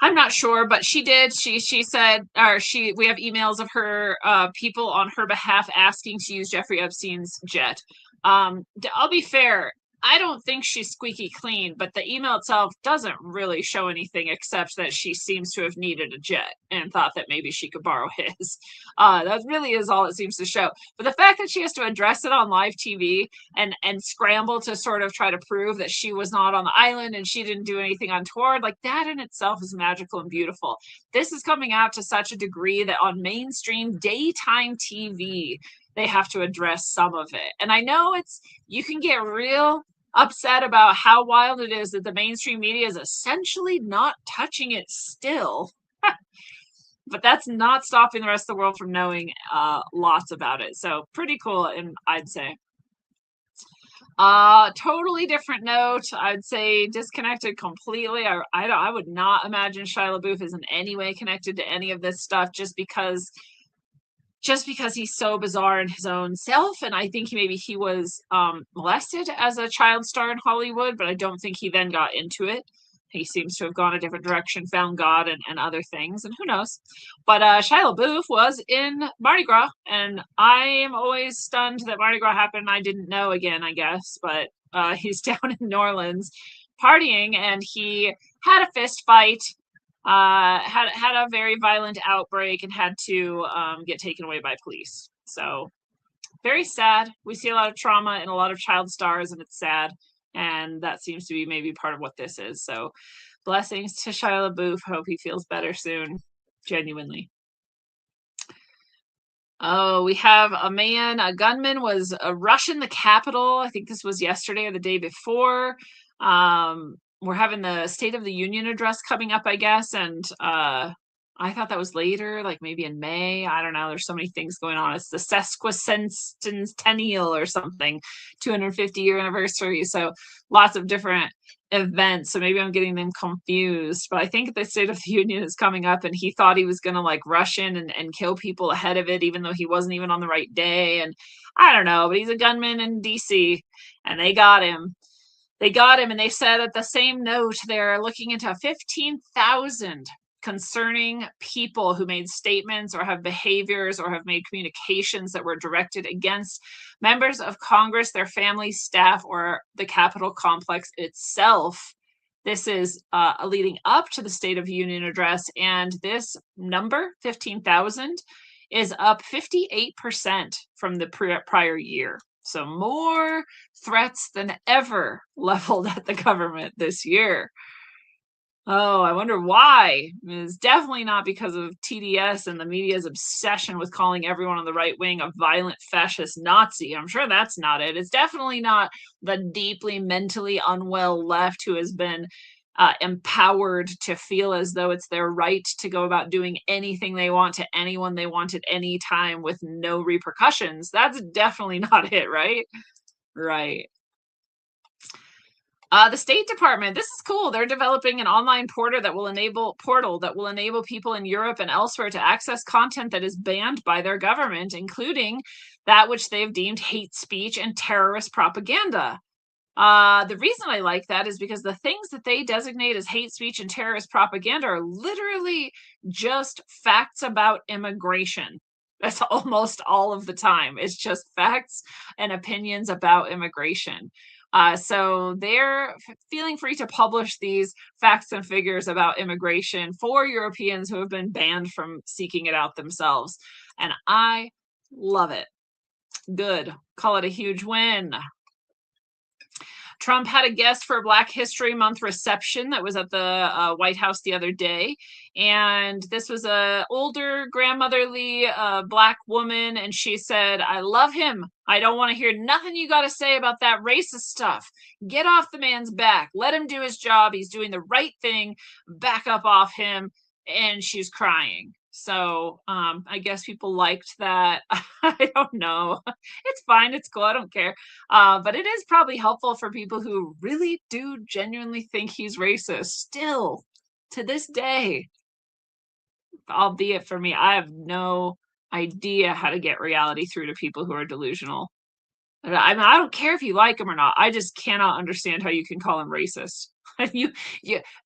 S2: I'm not sure, but she did. She said, we have emails of her people on her behalf asking to use Jeffrey Epstein's jet. I'll be fair. I don't think she's squeaky clean, but the email itself doesn't really show anything except that she seems to have needed a jet and thought that maybe she could borrow his. That really is all it seems to show. But the fact that she has to address it on live TV and scramble to sort of try to prove that she was not on the island and she didn't do anything untoward, like that in itself is magical and beautiful. This is coming out to such a degree that on mainstream daytime TV, they have to address some of it. And I know you can get real upset about how wild it is that the mainstream media is essentially not touching it still. But that's not stopping the rest of the world from knowing lots about it. So pretty cool, and I'd say. Totally different note. I'd say disconnected completely. I would not imagine Shia LaBeouf is in any way connected to any of this stuff just because he's so bizarre in his own self. And I think he was molested as a child star in Hollywood, but I don't think he then got into it. He seems to have gone a different direction, found God and other things, and who knows. But Shia LaBeouf was in Mardi Gras, and I am always stunned that Mardi Gras happened. I didn't know again, I guess, but he's down in New Orleans partying, and he had a fist fight. Had a very violent outbreak and had to get taken away by police. So very sad. We see a lot of trauma in a lot of child stars, and it's sad. And that seems to be maybe part of what this is. So blessings to Shia LaBeouf. Hope he feels better soon. Genuinely. Oh, we have a gunman was rushing the Capitol. I think this was yesterday or the day before. We're having the State of the Union address coming up, I guess. And I thought that was later, like maybe in May. I don't know. There's so many things going on. It's the sesquicentennial or something, 250-year anniversary. So lots of different events. So maybe I'm getting them confused. But I think the State of the Union is coming up, and he thought he was going to like rush in and kill people ahead of it, even though he wasn't even on the right day. And I don't know, but he's a gunman in DC, and they got him. And they said at the same note, they're looking into 15,000 concerning people who made statements or have behaviors or have made communications that were directed against members of Congress, their families, staff, or the Capitol complex itself. This is leading up to the State of the Union address, and this number, 15,000, is up 58% from the prior year. So more threats than ever leveled at the government this year. Oh, I wonder why. It's definitely not because of TDS and the media's obsession with calling everyone on the right wing a violent fascist Nazi. I'm sure that's not it. It's definitely not the deeply mentally unwell left who has been empowered to feel as though it's their right to go about doing anything they want to anyone they want at any time with no repercussions. That's definitely not it, right? Right. The State Department, this is cool. They're developing an online portal that will enable people in Europe and elsewhere to access content that is banned by their government, including that which they've deemed hate speech and terrorist propaganda. The reason I like that is because the things that they designate as hate speech and terrorist propaganda are literally just facts about immigration. That's almost all of the time. It's just facts and opinions about immigration. So they're feeling free to publish these facts and figures about immigration for Europeans who have been banned from seeking it out themselves. And I love it. Good. Call it a huge win. Trump had a guest for a Black History Month reception that was at the White House the other day. And this was a older grandmotherly Black woman. And she said, "I love him. I don't want to hear nothing you got to say about that racist stuff. Get off the man's back. Let him do his job. He's doing the right thing. Back up off him." And she's crying. So I guess people liked that. I don't know. It's fine. It's cool. I don't care. But it is probably helpful for people who really do genuinely think he's racist still to this day. Albeit for me, I have no idea how to get reality through to people who are delusional. I mean, I don't care if you like him or not. I just cannot understand how you can call him racist. you,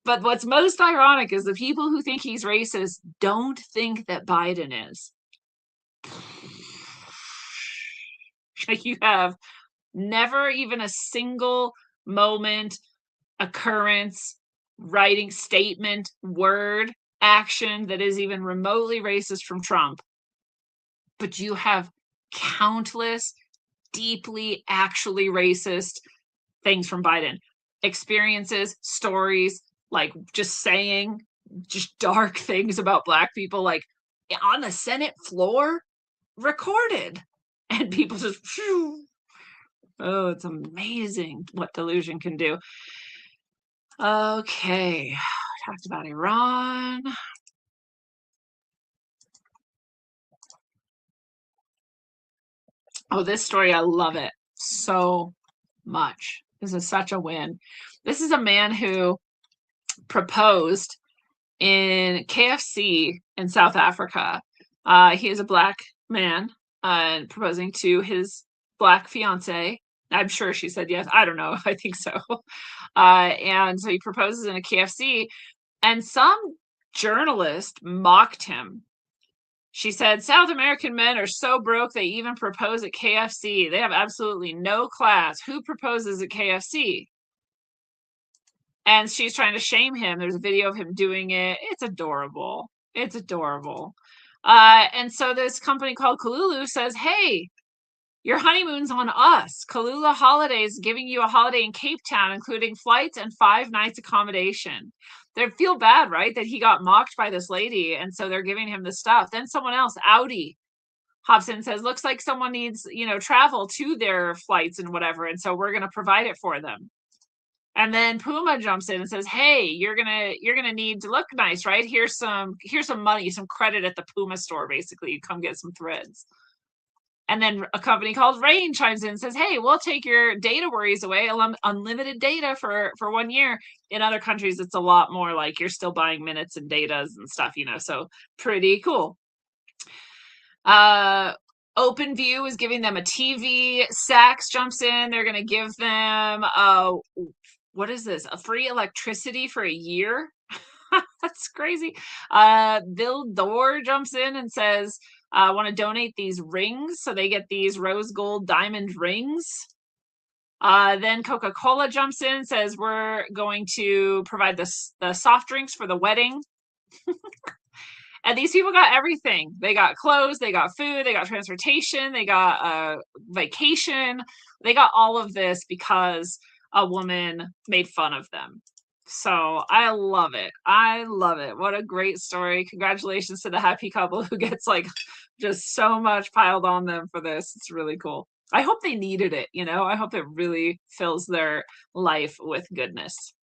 S2: but what's most ironic is the people who think he's racist don't think that Biden is. You have never even a single moment, occurrence, writing, statement, word, action that is even remotely racist from Trump. But you have countless deeply actually racist things from Biden. Experiences, stories, like just saying just dark things about Black people, like on the Senate floor, recorded. And people just, oh, it's amazing what delusion can do. Okay, talked about Iran. Oh, this story, I love it so much. This is such a win. This is a man who proposed in KFC in South Africa. He is a Black man proposing to his Black fiance. I'm sure she said yes. I don't know. I think so. And so he proposes in a KFC, and some journalist mocked him. She said, South American men are so broke they even propose at KFC. They have absolutely no class. Who proposes at KFC? And she's trying to shame him. There's a video of him doing it. It's adorable. It's adorable. And so this company called Kalulu says, hey, your honeymoon's on us. Kalula Holidays giving you a holiday in Cape Town, including flights and 5 nights accommodation. They feel bad, right? That he got mocked by this lady. And so they're giving him the stuff. Then someone else, Audi, hops in and says, looks like someone needs, travel to their flights and whatever. And so we're going to provide it for them. And then Puma jumps in and says, hey, you're gonna need to look nice, right? Here's some money, some credit at the Puma store, basically. You come get some threads. And then a company called Rain chimes in and says, hey, we'll take your data worries away, unlimited data for 1 year. In other countries, it's a lot more like you're still buying minutes and datas and stuff, so pretty cool. OpenView is giving them a TV. Saks jumps in. They're going to give them, what is this? A free electricity for a year? That's crazy. Bill Dorr jumps in and says, I want to donate these rings. So they get these rose gold diamond rings. Then Coca-Cola jumps in and says, we're going to provide the soft drinks for the wedding. And these people got everything. They got clothes, they got food, they got transportation, they got vacation. They got all of this because a woman made fun of them. So I love it. I love it. What a great story. Congratulations to the happy couple who gets just so much piled on them for this. It's really cool. I hope they needed it, I hope it really fills their life with goodness.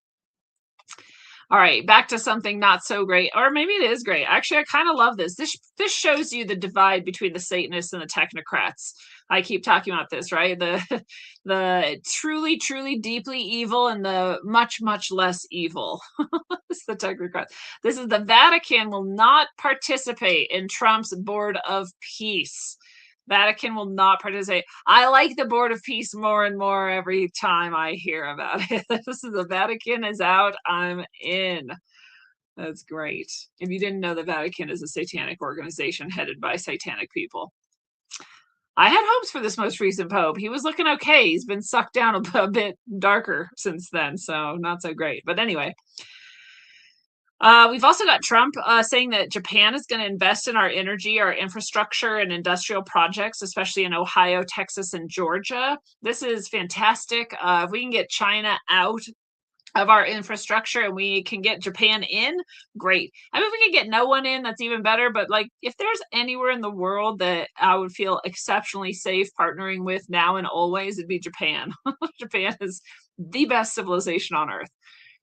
S2: All right, back to something not so great, or maybe it is great. Actually, I kind of love this. This shows you the divide between the Satanists and the technocrats. I keep talking about this, right? The truly, truly deeply evil and the much, much less evil. It's the technocrats. This is the Vatican will not participate in Trump's Board of Peace. Vatican will not participate. I like the Board of Peace more and more every time I hear about it. This is the Vatican is out. I'm in. That's great. If you didn't know, the Vatican is a satanic organization headed by satanic people. I had hopes for this most recent Pope. He was looking okay. He's been sucked down a bit darker since then, so not so great. But anyway. We've also got Trump saying that Japan is going to invest in our energy, our infrastructure, and industrial projects, especially in Ohio, Texas, and Georgia. This is fantastic. If we can get China out of our infrastructure and we can get Japan in, great. I mean, if we can get no one in, that's even better. But if there's anywhere in the world that I would feel exceptionally safe partnering with now and always, it'd be Japan. Japan is the best civilization on earth.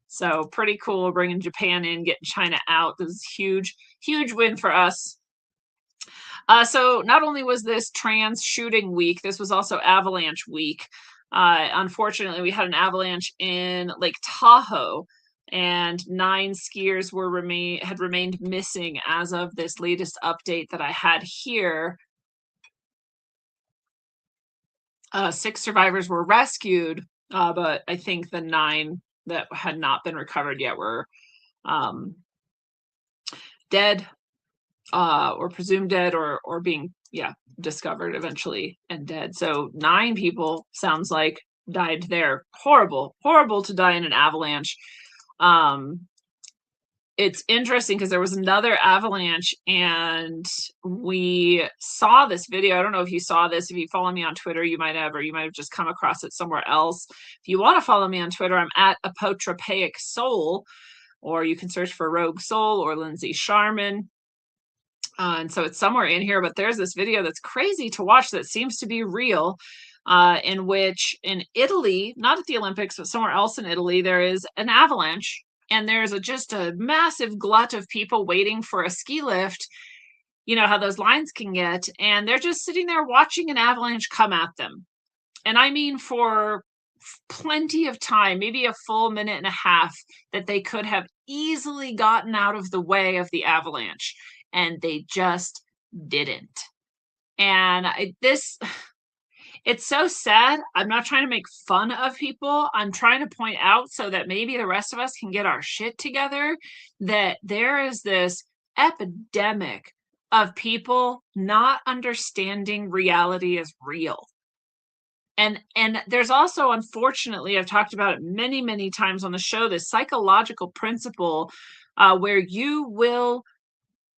S2: So pretty cool bringing Japan in, getting China out. This is huge, huge win for us. So not only was this trans shooting week, this was also avalanche week. Unfortunately, we had an avalanche in Lake Tahoe and 9 skiers had remained missing as of this latest update that I had here. 6 survivors were rescued, but I think the 9 that had not been recovered yet were dead, or presumed dead, or being discovered eventually and dead. So 9 people sounds like died there. Horrible to die in an avalanche. It's interesting because there was another avalanche and we saw this video. I don't know if you saw this. If you follow me on Twitter, you might have, or you might have just come across it somewhere else. If you want to follow me on Twitter, I'm at Apotropaic Soul, or you can search for Rogue Soul or Lindsay Sharman. And so it's somewhere in here, but there's this video that's crazy to watch that seems to be real, in which in Italy, not at the Olympics, but somewhere else in Italy, there is an avalanche. And there's just a massive glut of people waiting for a ski lift. You know how those lines can get. And they're just sitting there watching an avalanche come at them. And I mean for plenty of time, maybe a full minute and a half, that they could have easily gotten out of the way of the avalanche. And they just didn't. And it's so sad. I'm not trying to make fun of people. I'm trying to point out so that maybe the rest of us can get our shit together, that there is this epidemic of people not understanding reality as real. And there's also, unfortunately, I've talked about it many, many times on the show, this psychological principle where you will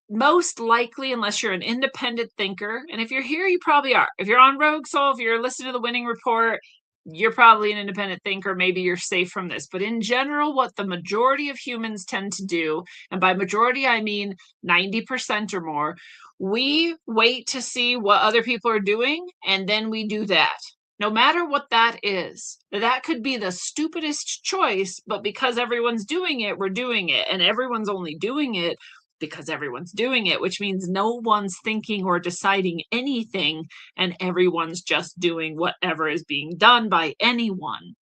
S2: most likely, unless you're an independent thinker, and if you're here, you probably are. If you're on Rogue Soul, if you're listening to the Winning Report, you're probably an independent thinker. Maybe you're safe from this. But in general, what the majority of humans tend to do, and by majority, I mean 90% or more, we wait to see what other people are doing, and then we do that. No matter what that is. That could be the stupidest choice, but because everyone's doing it, we're doing it. And everyone's only doing it because everyone's doing it, which means no one's thinking or deciding anything, and everyone's just doing whatever is being done by anyone.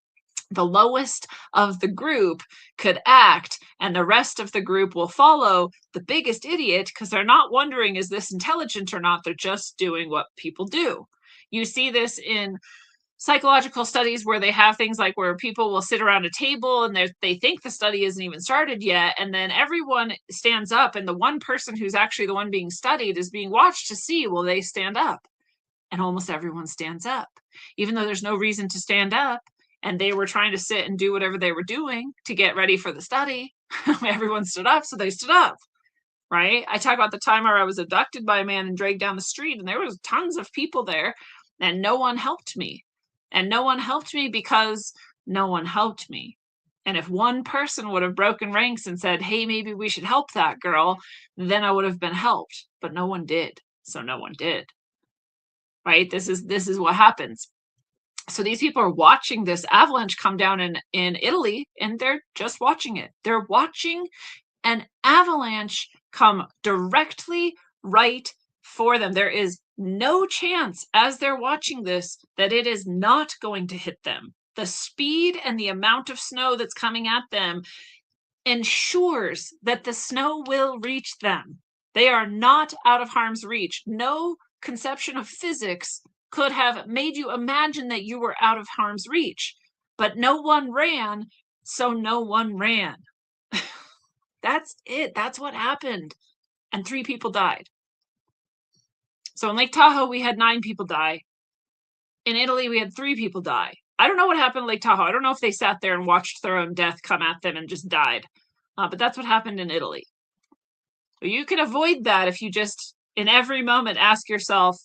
S2: The lowest of the group could act, and the rest of the group will follow the biggest idiot because they're not wondering, is this intelligent or not? They're just doing what people do. You see this in psychological studies where they have things like where people will sit around a table and they think the study isn't even started yet, and then everyone stands up, and the one person who's actually the one being studied is being watched to see, will they stand up? And almost everyone stands up, even though there's no reason to stand up, and they were trying to sit and do whatever they were doing to get ready for the study. Everyone stood up, so they stood up, right? I talk about the time where I was abducted by a man and dragged down the street, and there was tons of people there, and no one helped me. And no one helped me because no one helped me. And if one person would have broken ranks and said, hey, maybe we should help that girl, then I would have been helped. But no one did. So no one did. Right? This is what happens. So these people are watching this avalanche come down in Italy, and they're just watching it. They're watching an avalanche come directly right for them. There is no chance as they're watching this that it is not going to hit them. The speed and the amount of snow that's coming at them ensures that the snow will reach them. They are not out of harm's reach. No conception of physics could have made you imagine that you were out of harm's reach. But no one ran, so no one ran. That's it. That's what happened. And 3 people died. So in Lake Tahoe, we had 9 people die. In Italy, we had 3 people die. I don't know what happened in Lake Tahoe. I don't know if they sat there and watched their own death come at them and just died. But that's what happened in Italy. So you can avoid that if you just, in every moment, ask yourself,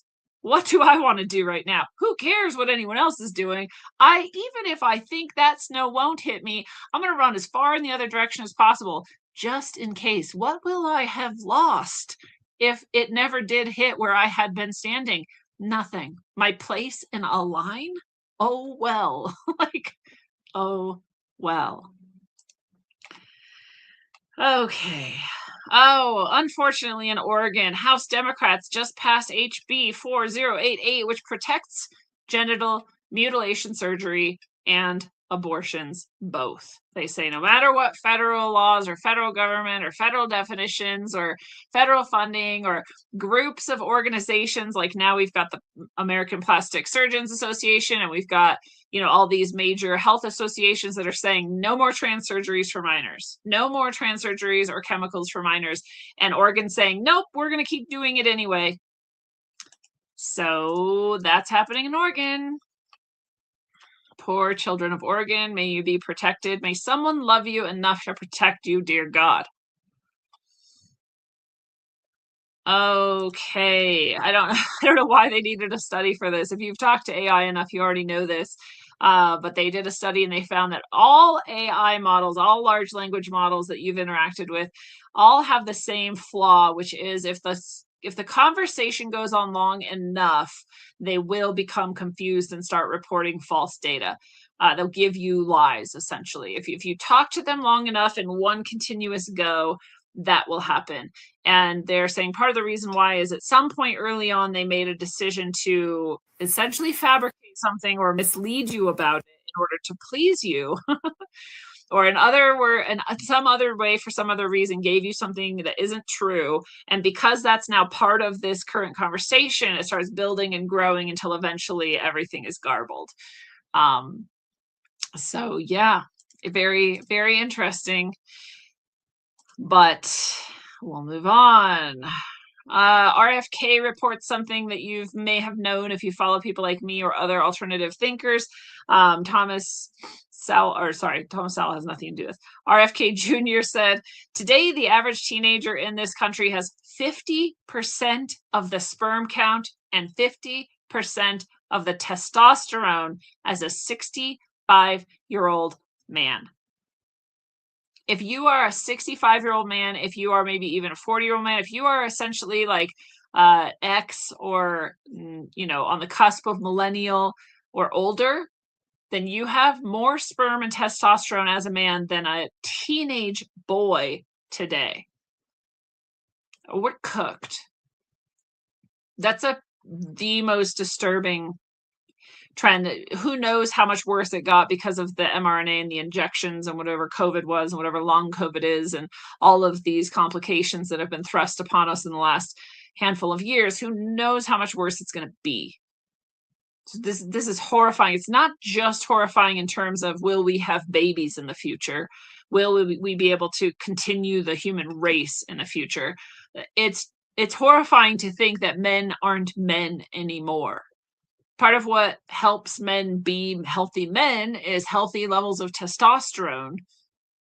S2: what do I want to do right now? Who cares what anyone else is doing? Even if I think that snow won't hit me, I'm going to run as far in the other direction as possible, just in case. What will I have lost if it never did hit where I had been standing? Nothing. My place in a line? Oh, well. Oh, well. Okay. Oh, unfortunately in Oregon, House Democrats just passed HB 4088, which protects genital mutilation surgery and abortions both. They say no matter what federal laws or federal government or federal definitions or federal funding or groups of organizations, like now we've got the American Plastic Surgeons Association, and we've got, all these major health associations that are saying no more trans surgeries for minors, no more trans surgeries or chemicals for minors, and Oregon saying, nope, we're going to keep doing it anyway. So that's happening in Oregon. Poor children of Oregon, may you be protected. May someone love you enough to protect you, dear God. Okay, I don't know why they needed a study for this. If you've talked to AI enough, you already know this. But they did a study and they found that all AI models, all large language models that you've interacted with, all have the same flaw, which is if the conversation goes on long enough, they will become confused and start reporting false data. They'll give you lies, essentially. If you talk to them long enough in one continuous go, that will happen. And they're saying part of the reason why is at some point early on, they made a decision to essentially fabricate something or mislead you about it in order to please you. Or some other way, for some other reason, gave you something that isn't true. And because that's now part of this current conversation, it starts building and growing until eventually everything is garbled. So yeah, very, very interesting. But we'll move on. RFK reports something that you may have known if you follow people like me or other alternative thinkers. Thomas Sowell has nothing to do with this. RFK Jr. said, today the average teenager in this country has 50% of the sperm count and 50% of the testosterone as a 65-year-old man. If you are a 65-year-old man, if you are maybe even a 40-year-old man, if you are essentially like X or, on the cusp of millennial or older, then you have more sperm and testosterone as a man than a teenage boy today. We're cooked. That's the most disturbing trend. Who knows how much worse it got because of the mRNA and the injections and whatever COVID was and whatever long COVID is and all of these complications that have been thrust upon us in the last handful of years. Who knows how much worse it's going to be? So this is horrifying. It's not just horrifying in terms of will we have babies in the future? Will we be able to continue the human race in the future? It's horrifying to think that men aren't men anymore. Part of what helps men be healthy men is healthy levels of testosterone.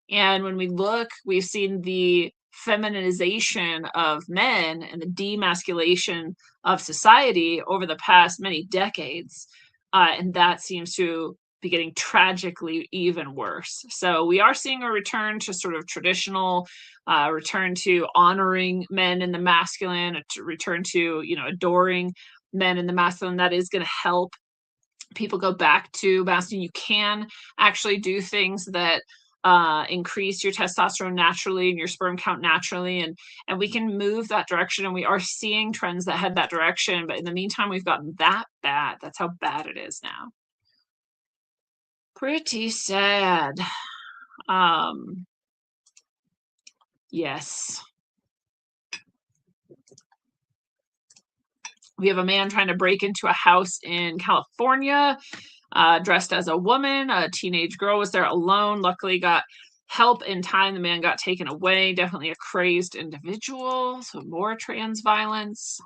S2: And when we look, we've seen the feminization of men and the demasculation of society over the past many decades. And that seems to be getting tragically even worse. So we are seeing a return to sort of traditional, return to honoring men in the masculine, a return to, adoring men in the masculine. That is going to help people go back to masculine. You can actually do things that increase your testosterone naturally and your sperm count naturally, and we can move that direction, and we are seeing trends that head that direction. But in the meantime, we've gotten that bad. That's how bad it is now. Pretty sad. Yes. We have a man trying to break into a house in California, dressed as a woman. A teenage girl was there alone. Luckily got help in time. The man got taken away. Definitely a crazed individual. So more trans violence.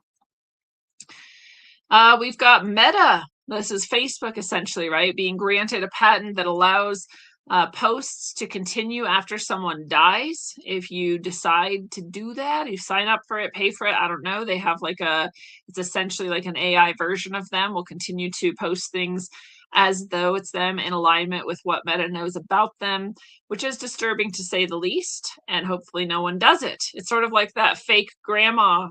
S2: We've got Meta. This is Facebook essentially, right? Being granted a patent that allows posts to continue after someone dies. If you decide to do that, you sign up for it, pay for it. I don't know. They have it's essentially like an AI version of them. Will continue to post things as though it's them in alignment with what Meta knows about them, which is disturbing to say the least. And hopefully no one does it. It's sort of like that fake grandma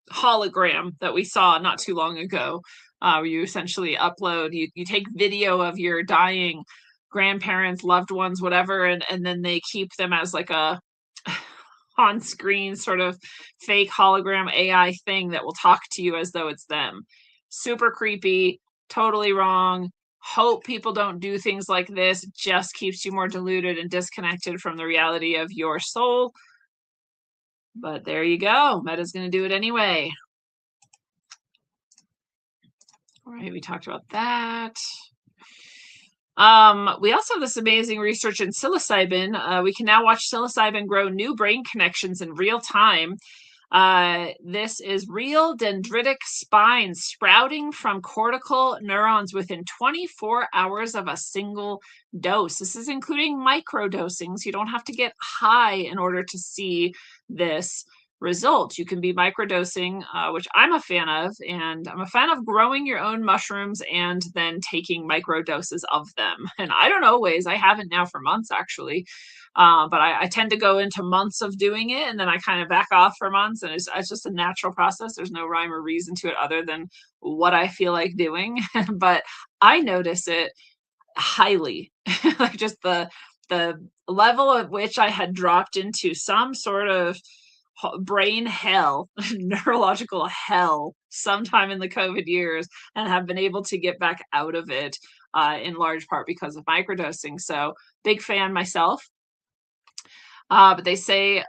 S2: hologram that we saw not too long ago, where you essentially upload, you take video of your dying grandparents, loved ones, whatever, and then they keep them as like a on-screen sort of fake hologram AI thing that will talk to you as though it's them. Super creepy, totally wrong, Hope people don't do things like this. It just keeps you more deluded and disconnected from the reality of your soul. But there you go. Meta's going to do it anyway. All right, we talked about that. We also have this amazing research in psilocybin. We can now watch psilocybin grow new brain connections in real time. This is real dendritic spines sprouting from cortical neurons within 24 hours of a single dose. This is including microdosing, so you don't have to get high in order to see this result. You can be microdosing, which I'm a fan of, and I'm a fan of growing your own mushrooms and then taking microdoses of them. And I don't always, I haven't now for months actually. But I tend to go into months of doing it and then I kind of back off for months, and it's just a natural process. There's no rhyme or reason to it other than what I feel like doing. But I notice it highly, like just the level at which I had dropped into some sort of brain hell, neurological hell sometime in the COVID years, and have been able to get back out of it in large part because of microdosing. So big fan myself. But they say,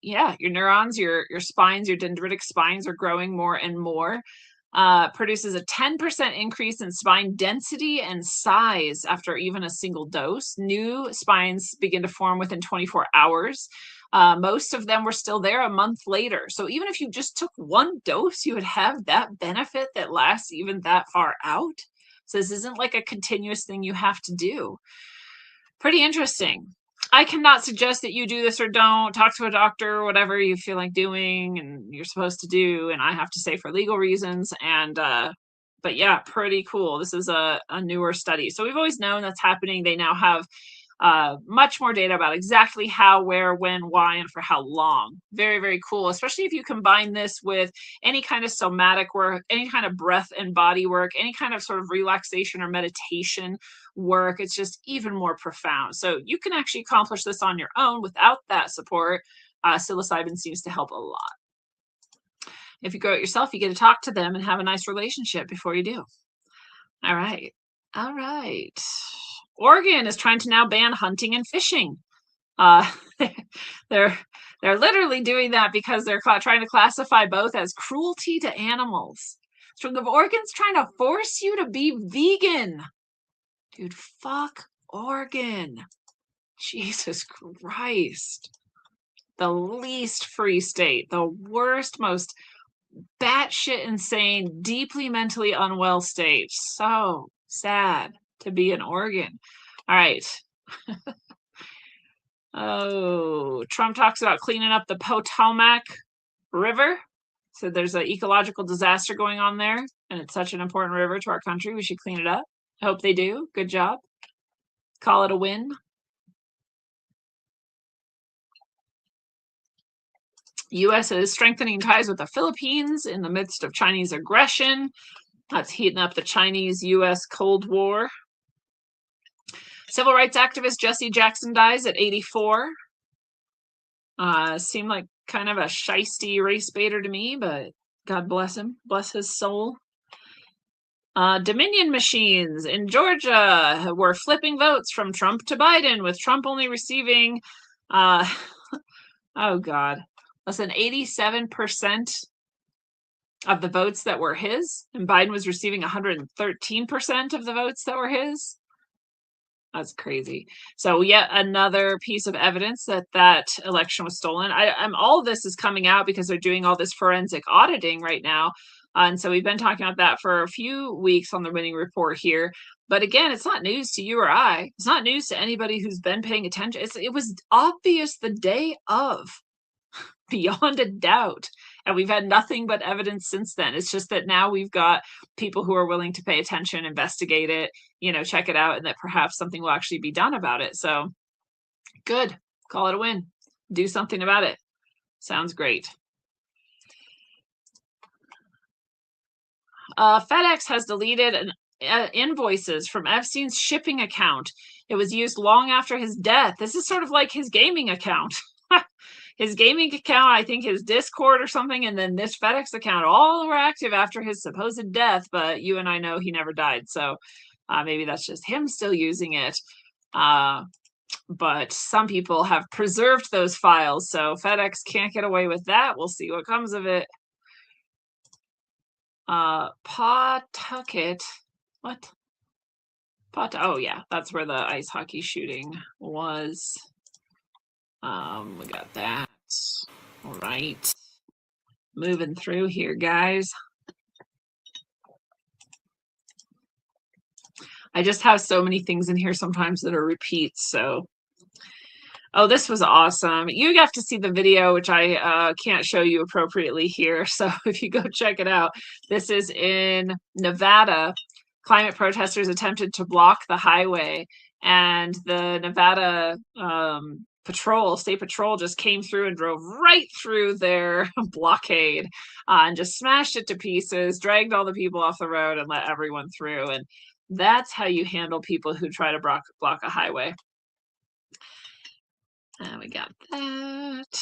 S2: yeah, your neurons, your spines, your dendritic spines are growing more and more. Produces a 10% increase in spine density and size after even a single dose. New spines begin to form within 24 hours. Most of them were still there a month later. So even if you just took one dose, you would have that benefit that lasts even that far out. So this isn't like a continuous thing you have to do. Pretty interesting. I cannot suggest that you do this or don't. Talk to a doctor, whatever you feel like doing and you're supposed to do. And I have to say for legal reasons. And but yeah, pretty cool. This is a newer study. So we've always known that's happening. They now have much more data about exactly how, where, when, why, and for how long. Very, very cool, especially if you combine this with any kind of somatic work, any kind of breath and body work, any kind of sort of relaxation or meditation work. It's just even more profound. So you can actually accomplish this on your own without that support. Psilocybin seems to help a lot. If you grow it yourself, you get to talk to them and have a nice relationship before you do. All right. All right. Oregon is trying to now ban hunting and fishing. They're literally doing that because they're trying to classify both as cruelty to animals. So the Oregon's trying to force you to be vegan. Dude, fuck Oregon. Jesus Christ. The least free state, the worst, most batshit insane, deeply mentally unwell state. So sad to be in Oregon. All right. Oh, Trump talks about cleaning up the Potomac River. So there's an ecological disaster going on there, and it's such an important river to our country. We should clean it up. I hope they do. Good job. Call it a win. U.S. is strengthening ties with the Philippines in the midst of Chinese aggression. That's heating up the Chinese-U.S. Cold War. Civil rights activist Jesse Jackson dies at 84. Seemed like kind of a shisty race baiter to me, but God bless him. Bless his soul. Dominion machines in Georgia were flipping votes from Trump to Biden, with Trump only receiving, oh God, less than 87% of the votes that were his, and Biden was receiving 113% of the votes that were his. That's crazy. So yet another piece of evidence that that election was stolen. I'm all this is coming out because they're doing all this forensic auditing right now. And so we've been talking about that for a few weeks on the Winning Report here. But again, it's not news to you or I. It's not news to anybody who's been paying attention. It was obvious the day of, beyond a doubt. And we've had nothing but evidence since then. It's just that now we've got people who are willing to pay attention, investigate it, check it out, and that perhaps something will actually be done about it. So good. Call it a win. Do something about it. Sounds great. FedEx has deleted invoices from Epstein's shipping account. It was used long after his death. This is sort of like his gaming account. His gaming account, I think his Discord or something, and then this FedEx account, all were active after his supposed death, but you and I know he never died. So Maybe that's just him still using it. But some people have preserved those files, so FedEx can't get away with that. We'll see what comes of it. Pawtucket. What? Oh yeah, that's where the ice hockey shooting was. We got that. All right. Moving through here, guys. I just have so many things in here sometimes that are repeats, so. Oh, this was awesome. You have to see the video, which I can't show you appropriately here. So if you go check it out, this is in Nevada. Climate protesters attempted to block the highway, and the Nevada state patrol just came through and drove right through their blockade and just smashed it to pieces, dragged all the people off the road and let everyone through. And that's how you handle people who try to block a highway. We got that.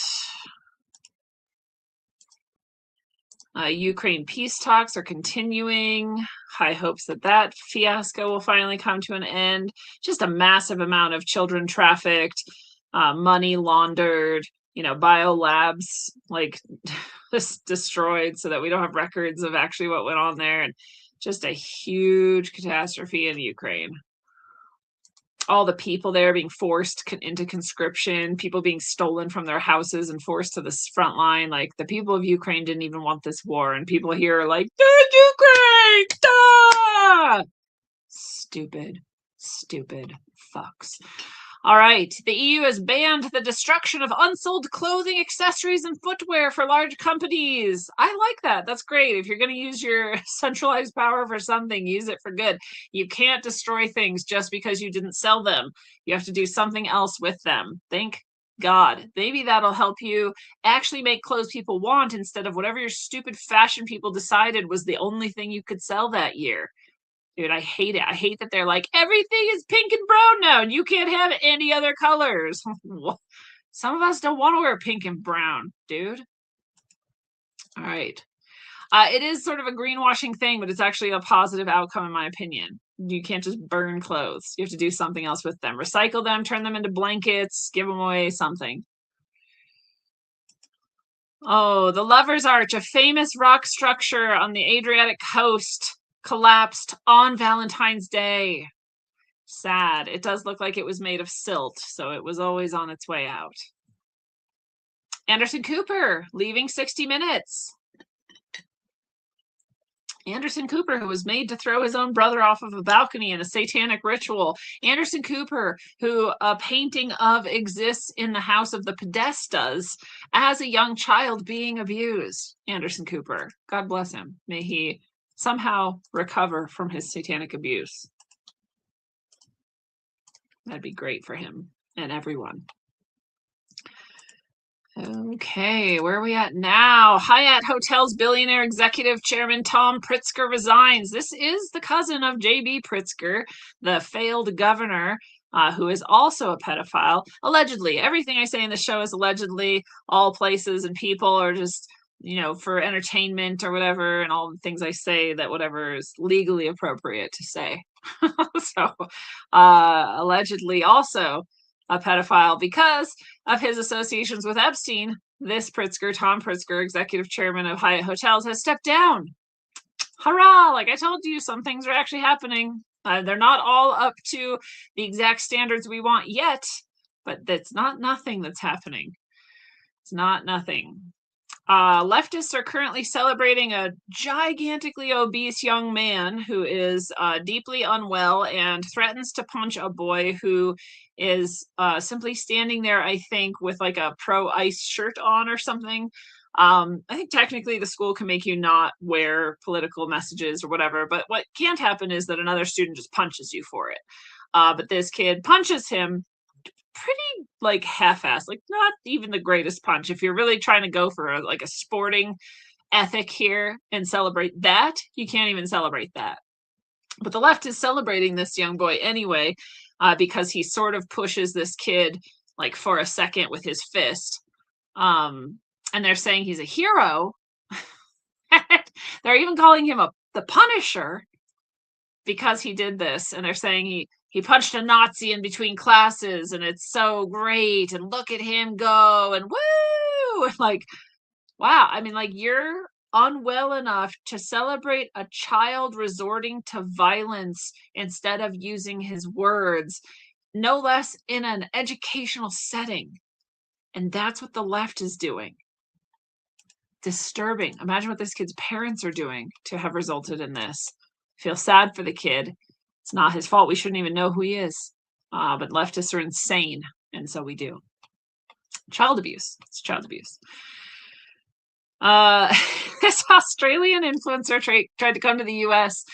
S2: Ukraine peace talks are continuing. High hopes that that fiasco will finally come to an end. Just a massive amount of children trafficked, money laundered, biolabs like just destroyed so that we don't have records of actually what went on there. And just a huge catastrophe in Ukraine. All the people there being forced into conscription, people being stolen from their houses and forced to the front line. Like, the people of Ukraine didn't even want this war, and people here are like, Ukraine! Ah! Stupid fucks. All right, the EU has banned the destruction of unsold clothing, accessories, and footwear for large companies. I like that. That's great. If you're going to use your centralized power for something, use it for good. You can't destroy things just because you didn't sell them. You have to do something else with them. Thank God. Maybe that'll help you actually make clothes people want instead of whatever your stupid fashion people decided was the only thing you could sell that year. Dude, I hate it. I hate that they're like, everything is pink and brown now, and you can't have any other colors. Some of us don't want to wear pink and brown, dude. All right. It is sort of a greenwashing thing, but it's actually a positive outcome, in my opinion. You can't just burn clothes. You have to do something else with them. Recycle them, turn them into blankets, give them away, something. Oh, the Lover's Arch, a famous rock structure on the Adriatic coast, collapsed on Valentine's Day. Sad. It does look like it was made of silt, so it was always on its way out. Anderson Cooper leaving 60 Minutes. Anderson Cooper, who was made to throw his own brother off of a balcony in a satanic ritual. Anderson Cooper, who a painting of exists in the house of the Podestas as a young child being abused. Anderson Cooper. God bless him. May he somehow recover from his satanic abuse. That'd be great for him and everyone. Okay, where are we at now? Hyatt Hotels billionaire executive chairman Tom Pritzker resigns. This is the cousin of J.B. Pritzker, the failed governor, who is also a pedophile. Allegedly. Everything I say in the show is allegedly. All places and people are just, for entertainment or whatever, and all the things I say that whatever is legally appropriate to say. So, allegedly also a pedophile because of his associations with Epstein. This Pritzker, Tom Pritzker, executive chairman of Hyatt Hotels, has stepped down. Hurrah! Like I told you, some things are actually happening. They're not all up to the exact standards we want yet, but that's not nothing that's happening. It's not nothing. Leftists are currently celebrating a gigantically obese young man who is deeply unwell and threatens to punch a boy who is simply standing there, I think, with like a pro-ICE shirt on or something. I think technically the school can make you not wear political messages or whatever, but what can't happen is that another student just punches you for it. But this kid punches him pretty like half-assed, like not even the greatest punch. If you're really trying to go for a sporting ethic here and celebrate that, you can't even celebrate that. But the left is celebrating this young boy anyway, because he sort of pushes this kid like for a second with his fist. And they're saying he's a hero. They're even calling him the Punisher. because he did this, and they're saying he punched a Nazi in between classes, and it's so great, and look at him go, and woo, and like, wow. I mean, like, you're unwell enough to celebrate a child resorting to violence instead of using his words, no less in an educational setting. And that's what the left is doing. Disturbing. Imagine what this kid's parents are doing to have resulted in this. Feel sad for the kid. It's not his fault. We shouldn't even know who he is. But leftists are insane, and so we do. Child abuse. It's child abuse. This Australian influencer tried to come to the US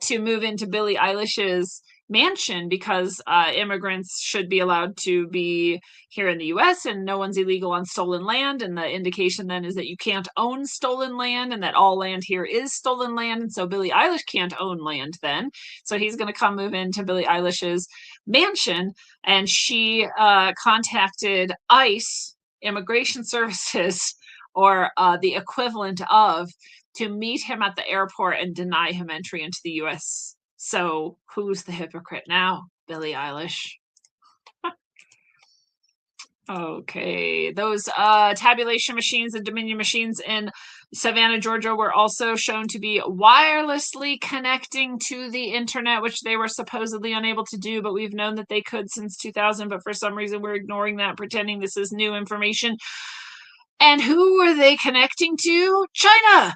S2: to move into Billie Eilish's mansion because immigrants should be allowed to be here in the US and no one's illegal on stolen land. And the indication then is that you can't own stolen land and that all land here is stolen land. And so Billie Eilish can't own land then. So he's going to come move into Billie Eilish's mansion. And she contacted ICE, Immigration Services, or the equivalent of, to meet him at the airport and deny him entry into the US. So who's the hypocrite now? Billie Eilish. Okay, those tabulation machines and Dominion machines in Savannah, Georgia were also shown to be wirelessly connecting to the internet, which they were supposedly unable to do, but we've known that they could since 2000, but for some reason we're ignoring that, pretending this is new information. And who were they connecting to? China!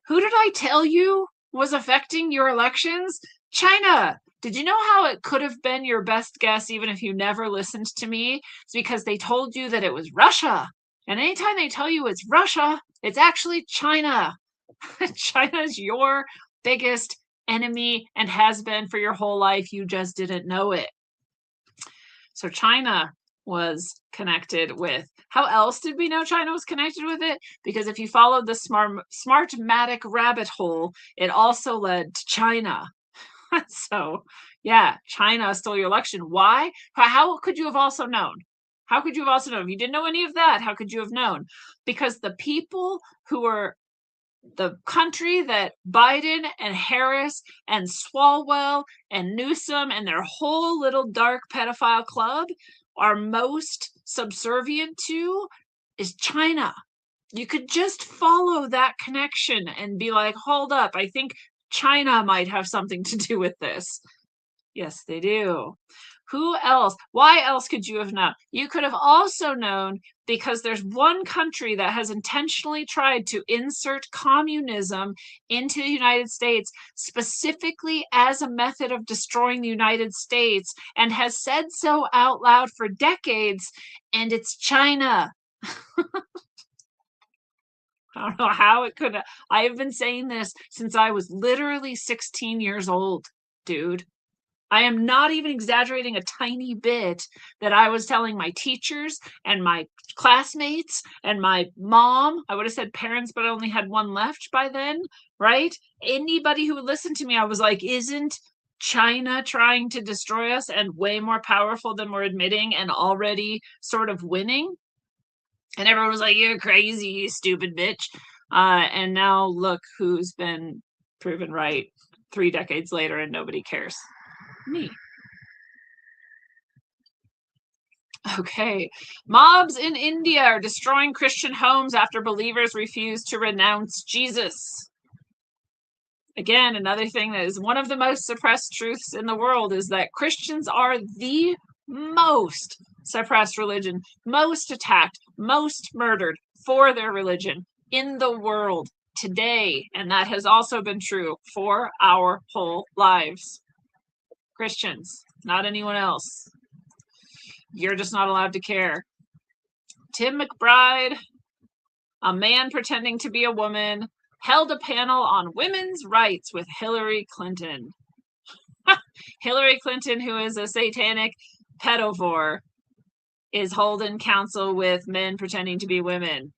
S2: Who did I tell you was affecting your elections? China! Did you know how it could have been your best guess even if you never listened to me? It's because they told you that it was Russia. And anytime they tell you it's Russia, it's actually China. China is your biggest enemy and has been for your whole life. You just didn't know it. So China was connected with. How else did we know China was connected with it? Because if you followed the Smartmatic rabbit hole, it also led to China. So, yeah, China stole your election. Why? How could you have also known? How could you have also known? If you didn't know any of that, how could you have known? Because the people who were the country that Biden and Harris and Swalwell and Newsom and their whole little dark pedophile club are most subservient to is China. You could just follow that connection and be like, hold up, I think China might have something to do with this. Yes, they do. Who else? Why else could you have known? You could have also known because there's one country that has intentionally tried to insert communism into the United States, specifically as a method of destroying the United States, and has said so out loud for decades, and it's China. I don't know how it could have. I have been saying this since I was literally 16 years old, dude. I am not even exaggerating a tiny bit that I was telling my teachers and my classmates and my mom. I would have said parents, but I only had one left by then, right? Anybody who would listen to me, I was like, isn't China trying to destroy us and way more powerful than we're admitting and already sort of winning? And everyone was like, you're crazy, you stupid bitch. And now look who's been proven right 3 decades later and nobody cares. Me. Okay. Mobs in India are destroying Christian homes after believers refuse to renounce Jesus. Again, another thing that is one of the most suppressed truths in the world is that Christians are the most suppressed religion, most attacked, most murdered for their religion in the world today. And that has also been true for our whole lives. Christians, not anyone else. You're just not allowed to care. Tim McBride, a man pretending to be a woman, held a panel on women's rights with Hillary Clinton. Hillary Clinton, who is a satanic pedovore, is holding counsel with men pretending to be women.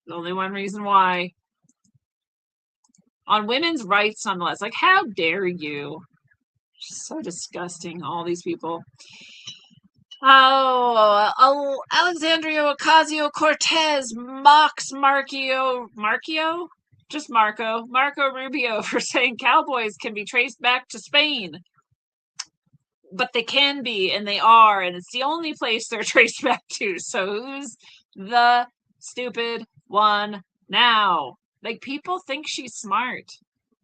S2: There's only one reason why. On women's rights, nonetheless. Like, how dare you? So disgusting, all these people. Oh, Alexandria Ocasio-Cortez mocks Marcio Just Marco Rubio for saying cowboys can be traced back to Spain. But they can be, and they are, and it's the only place they're traced back to. So who's the stupid one now? Like, people think she's smart.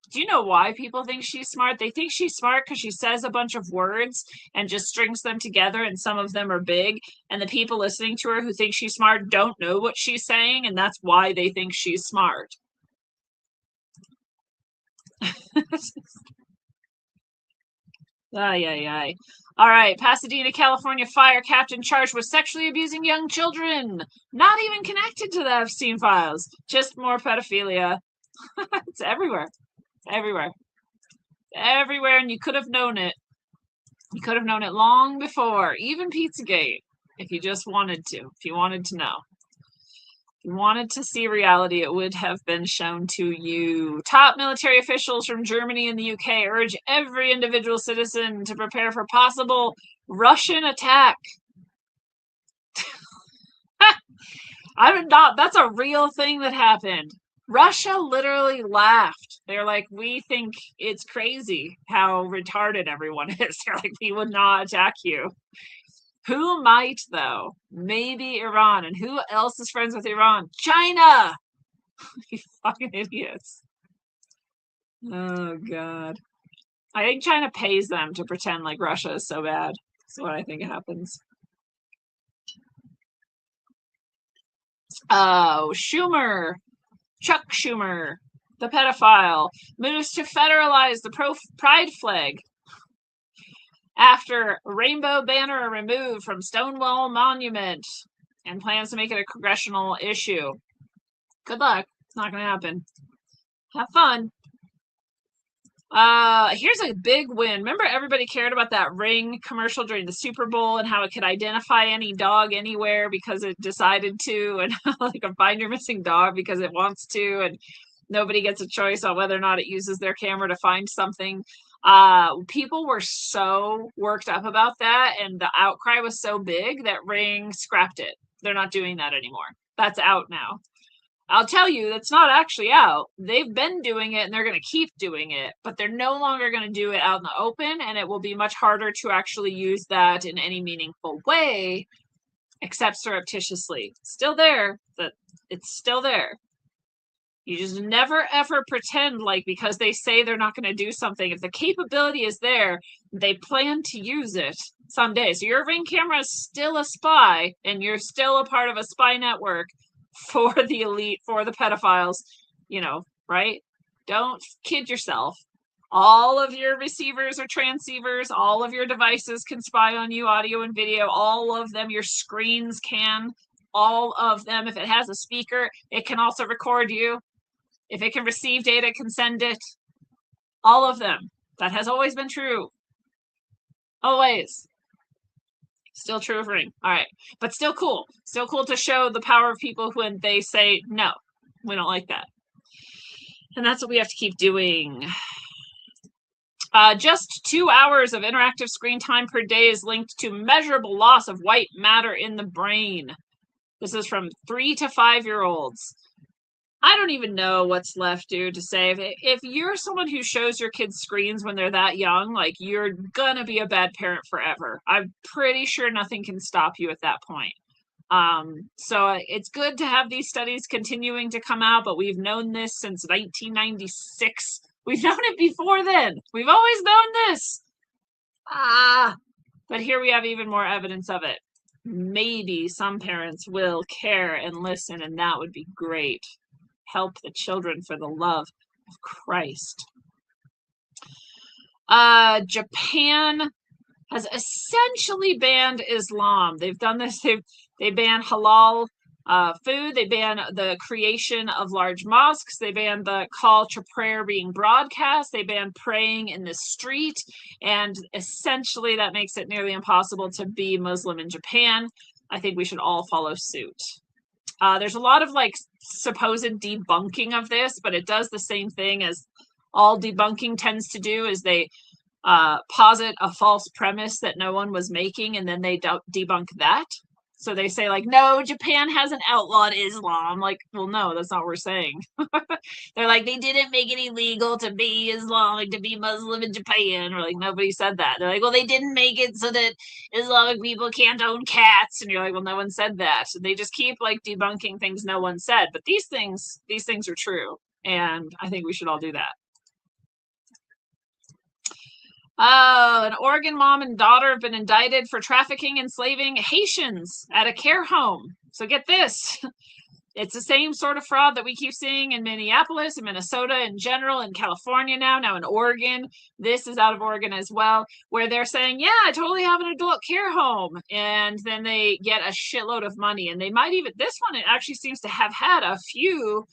S2: Do you know why people think she's smart? They think she's smart because she says a bunch of words and just strings them together, and some of them are big. And the people listening to her who think she's smart don't know what she's saying, and that's why they think she's smart. Ay, ay, ay. All right, Pasadena, California fire captain charged with sexually abusing young children. Not even connected to the Epstein files, just more pedophilia. It's everywhere. Everywhere. Everywhere, and you could have known it. You could have known it long before, even Pizzagate, if you just wanted to, if you wanted to know. If you wanted to see reality, it would have been shown to you. Top military officials from Germany and the UK urge every individual citizen to prepare for possible Russian attack. That's a real thing that happened. Russia literally laughed. They're like, we think it's crazy how retarded everyone is. They're like, we would not attack you. Who might, though? Maybe Iran. And who else is friends with Iran? China! You fucking idiots. Oh, God. I think China pays them to pretend like Russia is so bad. That's what I think happens. Oh, Schumer. Chuck Schumer, the pedophile, moves to federalize the pride flag after rainbow banner removed from Stonewall Monument and plans to make it a congressional issue. Good luck. It's not going to happen. Have fun. Here's a big win. Remember, everybody cared about that Ring commercial during the Super Bowl and how it could identify any dog anywhere because it decided to, and like a find your missing dog because it wants to, and nobody gets a choice on whether or not it uses their camera to find something. People were so worked up about that, and the outcry was so big that Ring scrapped it. They're not doing that anymore. That's out now. I'll tell you, that's not actually out. They've been doing it and they're going to keep doing it, but they're no longer going to do it out in the open, and it will be much harder to actually use that in any meaningful way, except surreptitiously. Still there, but it's still there. You just never ever pretend like because they say they're not going to do something. If the capability is there, they plan to use it someday. So your Ring camera is still a spy, and you're still a part of a spy network for the elite, for the pedophiles, right? Don't kid yourself. All of your receivers are transceivers. All of your devices can spy on you, audio and video. All of them, your screens can. All of them. If it has a speaker, it can also record you. If it can receive data, it can send it. All of them. That has always been true. Always. Still true of Ring. All right. But still cool. Still cool to show the power of people when they say, no, we don't like that. And that's what we have to keep doing. Just 2 hours of interactive screen time per day is linked to measurable loss of white matter in the brain. This is from 3 to 5-year-olds. I don't even know what's left, dude, to say. If you're someone who shows your kids screens when they're that young, like, you're gonna be a bad parent forever. I'm pretty sure nothing can stop you at that point. So it's good to have these studies continuing to come out, but we've known this since 1996. We've known it before then. We've always known this. But here we have even more evidence of it. Maybe some parents will care and listen, and that would be great. Help the children for the love of Christ. Japan has essentially banned Islam. They've done this. They ban halal food. They ban the creation of large mosques. They ban the call to prayer being broadcast. They ban praying in the street. And essentially that makes it nearly impossible to be Muslim in Japan. I think we should all follow suit. There's a lot of supposed debunking of this, but it does the same thing as all debunking tends to do, is they posit a false premise that no one was making, and then they debunk that. So they say like, no, Japan hasn't outlawed Islam. Like, well, no, that's not what we're saying. They're like, they didn't make it illegal to be Islamic, to be Muslim in Japan. Or like, nobody said that. They're like, well, they didn't make it so that Islamic people can't own cats. And you're like, well, no one said that. So they just keep like debunking things no one said. But these things are true. And I think we should all do that. Oh, an Oregon mom and daughter have been indicted for trafficking and enslaving Haitians at a care home. So get this. It's the same sort of fraud that we keep seeing in Minneapolis and Minnesota in general, in California now in Oregon. This is out of Oregon as well, where they're saying, yeah, I totally have an adult care home. And then they get a shitload of money. And they might even, this one, it actually seems to have had a few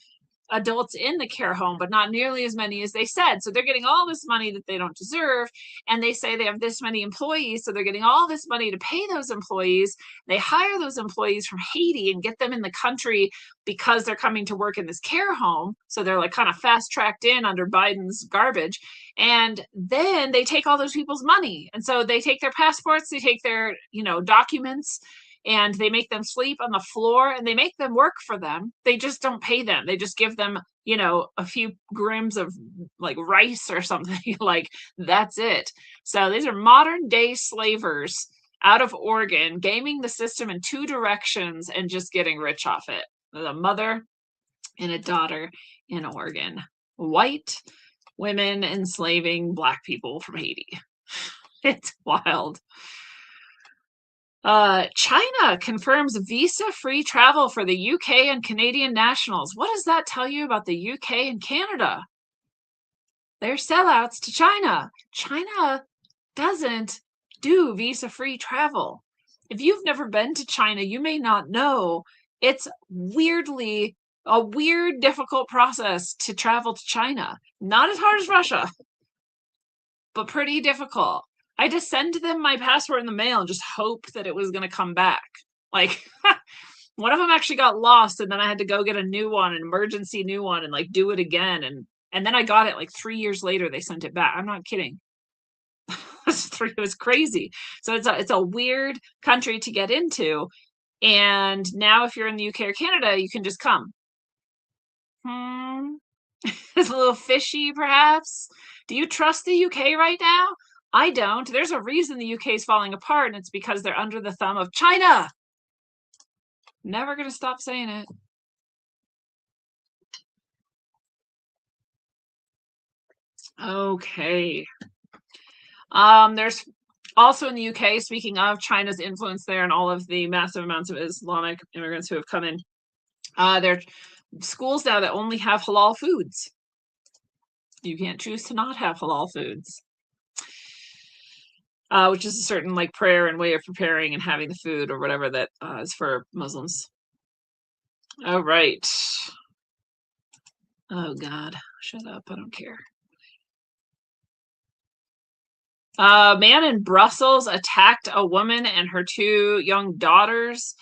S2: adults in the care home, but not nearly as many as they said. So they're getting all this money that they don't deserve. And they say they have this many employees. So they're getting all this money to pay those employees. They hire those employees from Haiti and get them in the country because they're coming to work in this care home. So they're like kind of fast tracked in under Biden's garbage. And then they take all those people's money. And so they take their passports, they take their, documents, and they make them sleep on the floor and they make them work for them. They just don't pay them. They just give them, a few grams of like rice or something. Like, that's it. So these are modern day slavers out of Oregon, gaming the system in two directions and just getting rich off it. There's a mother and a daughter in Oregon. White women enslaving Black people from Haiti. It's wild. China confirms visa-free travel for the UK and Canadian nationals. What does that tell you about the UK and Canada? They're sellouts to China. China doesn't do visa-free travel. If you've never been to China, you may not know it's weirdly a weird, difficult process to travel to China. Not as hard as Russia, but pretty difficult. I just send them my passport in the mail and just hope that it was going to come back. Like, one of them actually got lost, and then I had to go get a new one, an emergency new one, and like do it again. And then I got it like 3 years later. They sent it back. I'm not kidding. It was crazy. So it's a weird country to get into. And now if you're in the UK or Canada, you can just come. It's a little fishy, perhaps. Do you trust the UK right now? I don't. There's a reason the UK is falling apart, and it's because they're under the thumb of China. Never going to stop saying it. Okay. There's also in the UK, speaking of China's influence there and all of the massive amounts of Islamic immigrants who have come in, there are schools now that only have halal foods. You can't choose to not have halal foods. Which is a certain like prayer and way of preparing and having the food or whatever that is for Muslims. All right. Oh God, shut up! I don't care. A man in Brussels attacked a woman and her two young daughters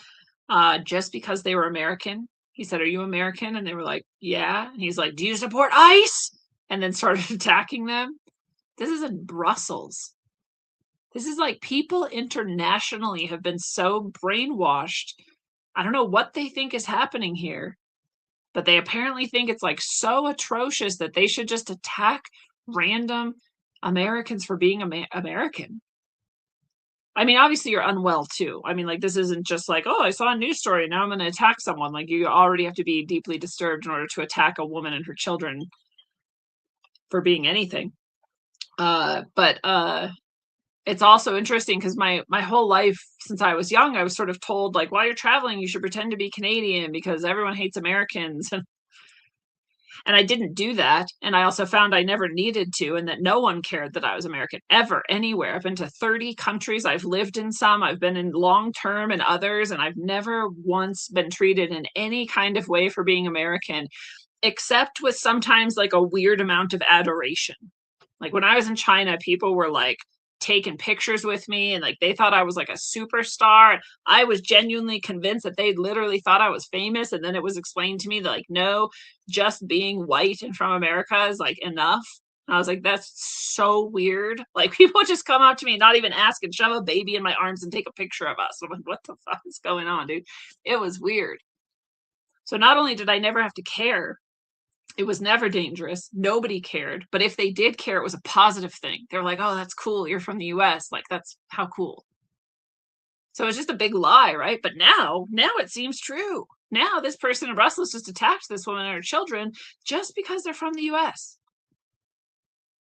S2: just because they were American. He said, "Are you American?" And they were like, "Yeah." And he's like, "Do you support ICE?" And then started attacking them. This is in Brussels. This is like people internationally have been so brainwashed. I don't know what they think is happening here, but they apparently think it's like so atrocious that they should just attack random Americans for being American. I mean, obviously you're unwell too. I mean, like this isn't just like, oh, I saw a news story, now I'm going to attack someone. Like you already have to be deeply disturbed in order to attack a woman and her children for being anything. But it's also interesting because my whole life since I was young, I was sort of told like, while you're traveling, you should pretend to be Canadian because everyone hates Americans. And I didn't do that. And I also found I never needed to, and that no one cared that I was American ever, anywhere. I've been to 30 countries. I've lived in some. I've been in long-term and others. And I've never once been treated in any kind of way for being American, except with sometimes like a weird amount of adoration. Like when I was in China, people were like taking pictures with me and like they thought I was like a superstar. I was genuinely convinced that they literally thought I was famous. And then it was explained to me that like, no, just being white and from America is like enough. I was like, that's so weird. Like, people just come up to me, not even ask, and shove a baby in my arms and take a picture of us. I'm like, what the fuck is going on, dude? It was weird. So not only did I never have to care, it was never dangerous. Nobody cared. But if they did care, it was a positive thing. They're like, oh, that's cool. You're from the US. Like, that's how cool. So it's just a big lie, right? But now it seems true. Now this person in Brussels just attacked this woman and her children just because they're from the US.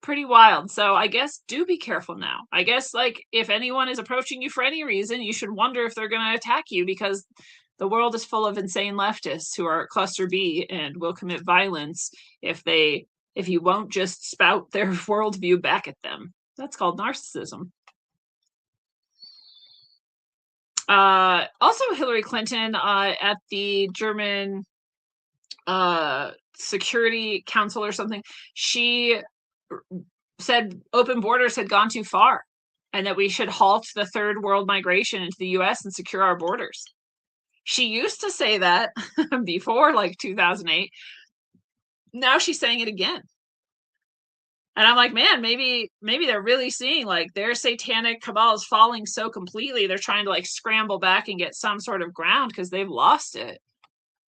S2: Pretty wild. So I guess do be careful now. I guess, like, if anyone is approaching you for any reason, you should wonder if they're going to attack you, because the world is full of insane leftists who are cluster B and will commit violence if you won't just spout their worldview back at them. That's called narcissism. Also, Hillary Clinton at the German Security Council or something, she said open borders had gone too far and that we should halt the third world migration into the US and secure our borders. She used to say that before, like 2008. Now she's saying it again. And I'm like, man, maybe they're really seeing, like, their satanic cabal is falling so completely. They're trying to, like, scramble back and get some sort of ground because they've lost it.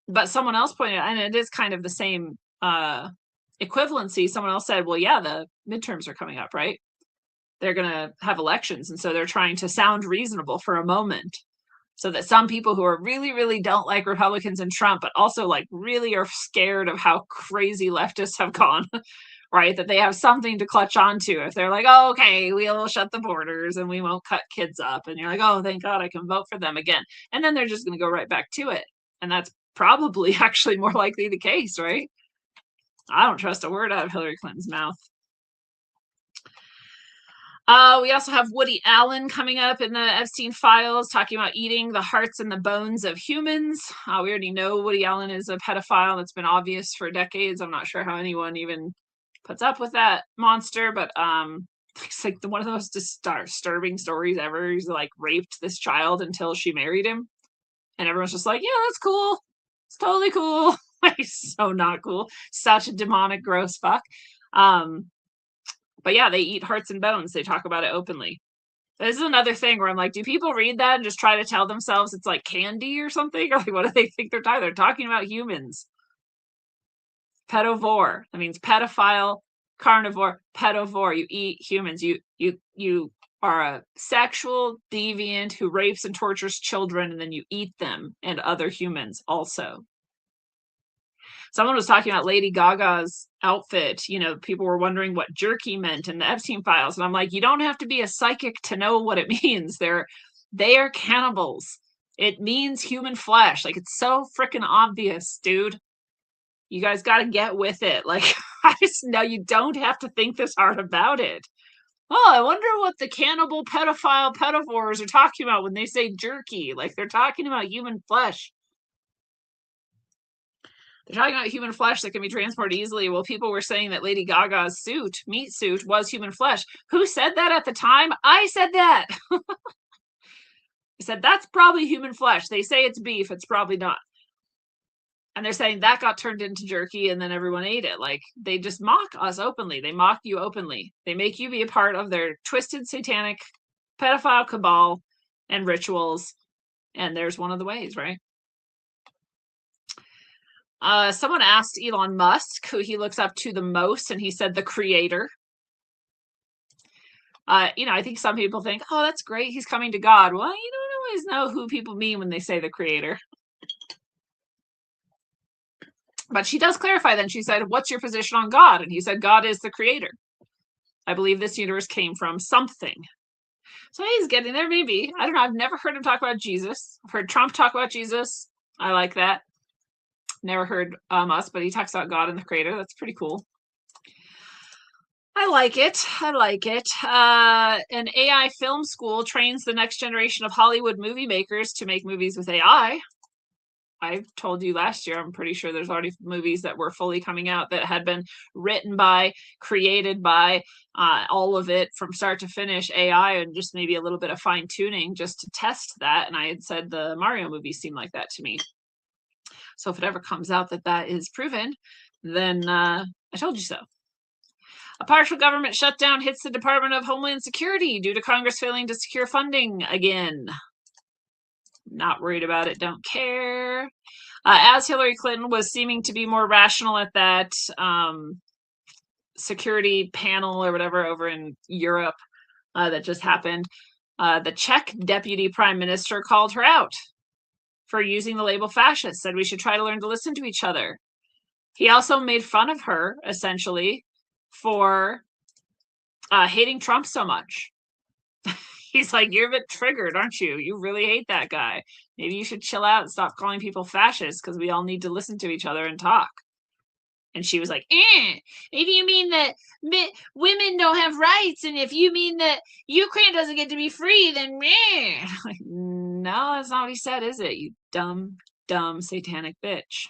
S2: But someone else pointed out, and it is kind of the same equivalency. Someone else said, well, yeah, the midterms are coming up, right? They're going to have elections. And so they're trying to sound reasonable for a moment, so that some people who are really, really don't like Republicans and Trump, but also, like, really are scared of how crazy leftists have gone, right? That they have something to clutch onto if they're like, oh, okay, we'll shut the borders and we won't cut kids up. And you're like, oh, thank God I can vote for them again. And then they're just going to go right back to it. And that's probably actually more likely the case, right? I don't trust a word out of Hillary Clinton's mouth. We also have Woody Allen coming up in the Epstein files, talking about eating the hearts and the bones of humans. We already know Woody Allen is a pedophile. That's been obvious for decades. I'm not sure how anyone even puts up with that monster, but it's like one of the most disturbing stories ever. He's like raped this child until she married him, and everyone's just like, yeah, that's cool. It's totally cool. He's so not cool. Such a demonic, gross fuck. But yeah, they eat hearts and bones. They talk about it openly. This is another thing where I'm like, do people read that and just try to tell themselves it's like candy or something? Or like, what do they think they're talking? They're talking about humans. Pedovore. That means pedophile, carnivore, pedovore. You eat humans. You are a sexual deviant who rapes and tortures children, and then you eat them and other humans also. Someone was talking about Lady Gaga's outfit. You know, people were wondering what jerky meant in the Epstein files. And I'm like, you don't have to be a psychic to know what it means. They are cannibals. It means human flesh. Like, it's so freaking obvious, dude. You guys got to get with it. Like, I just know you don't have to think this hard about it. Oh, I wonder what the cannibal pedivores are talking about when they say jerky. Like, they're talking about human flesh. They're talking about human flesh that can be transported easily. Well, people were saying that Lady Gaga's meat suit, was human flesh. Who said that at the time? I said that. I said, that's probably human flesh. They say it's beef. It's probably not. And they're saying that got turned into jerky and then everyone ate it. Like, they just mock us openly. They mock you openly. They make you be a part of their twisted, satanic, pedophile cabal and rituals. And there's one of the ways, right? Someone asked Elon Musk who he looks up to the most, and he said the creator. I think some people think, oh, that's great, he's coming to God. Well, you don't always know who people mean when they say the creator. But she does clarify then. She said, what's your position on God? And he said, God is the creator. I believe this universe came from something. So he's getting there, maybe. I don't know. I've never heard him talk about Jesus. I've heard Trump talk about Jesus. I like that. Never heard Musk, but he talks about God and the creator. That's pretty cool. I like it. An AI film school trains the next generation of Hollywood movie makers to make movies with AI. I told you last year, I'm pretty sure there's already movies that were fully coming out that had been written by, created by, all of it from start to finish AI, and just maybe a little bit of fine tuning just to test that. And I had said the Mario movies seemed like that to me. So if it ever comes out that is proven, then I told you so. A partial government shutdown hits the Department of Homeland Security due to Congress failing to secure funding again. Not worried about it, don't care. As Hillary Clinton was seeming to be more rational at that security panel or whatever over in Europe that just happened, the Czech deputy prime minister called her out for using the label fascist, said we should try to learn to listen to each other. He also made fun of her, essentially, for hating Trump so much. He's like, you're a bit triggered, aren't you? You really hate that guy. Maybe you should chill out and stop calling people fascists because we all need to listen to each other and talk. And she was like, maybe you mean that women don't have rights, and if you mean that Ukraine doesn't get to be free, then like, no, that's not what he said, is it? You dumb, dumb, satanic bitch.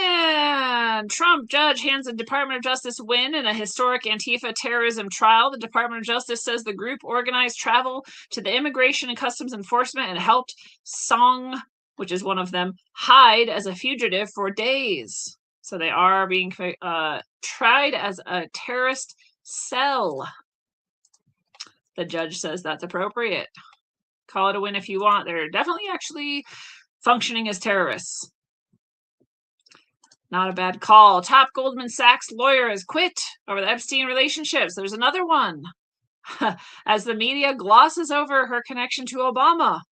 S2: And Trump judge hands the Department of Justice win in a historic Antifa terrorism trial. The Department of Justice says the group organized travel to the Immigration and Customs Enforcement and helped Song, which is one of them, hide as a fugitive for days. So they are being tried as a terrorist cell. The judge says that's appropriate. Call it a win if you want. They're definitely actually functioning as terrorists. Not a bad call. Top Goldman Sachs lawyer has quit over the Epstein relationships. There's another one. As the media glosses over her connection to Obama.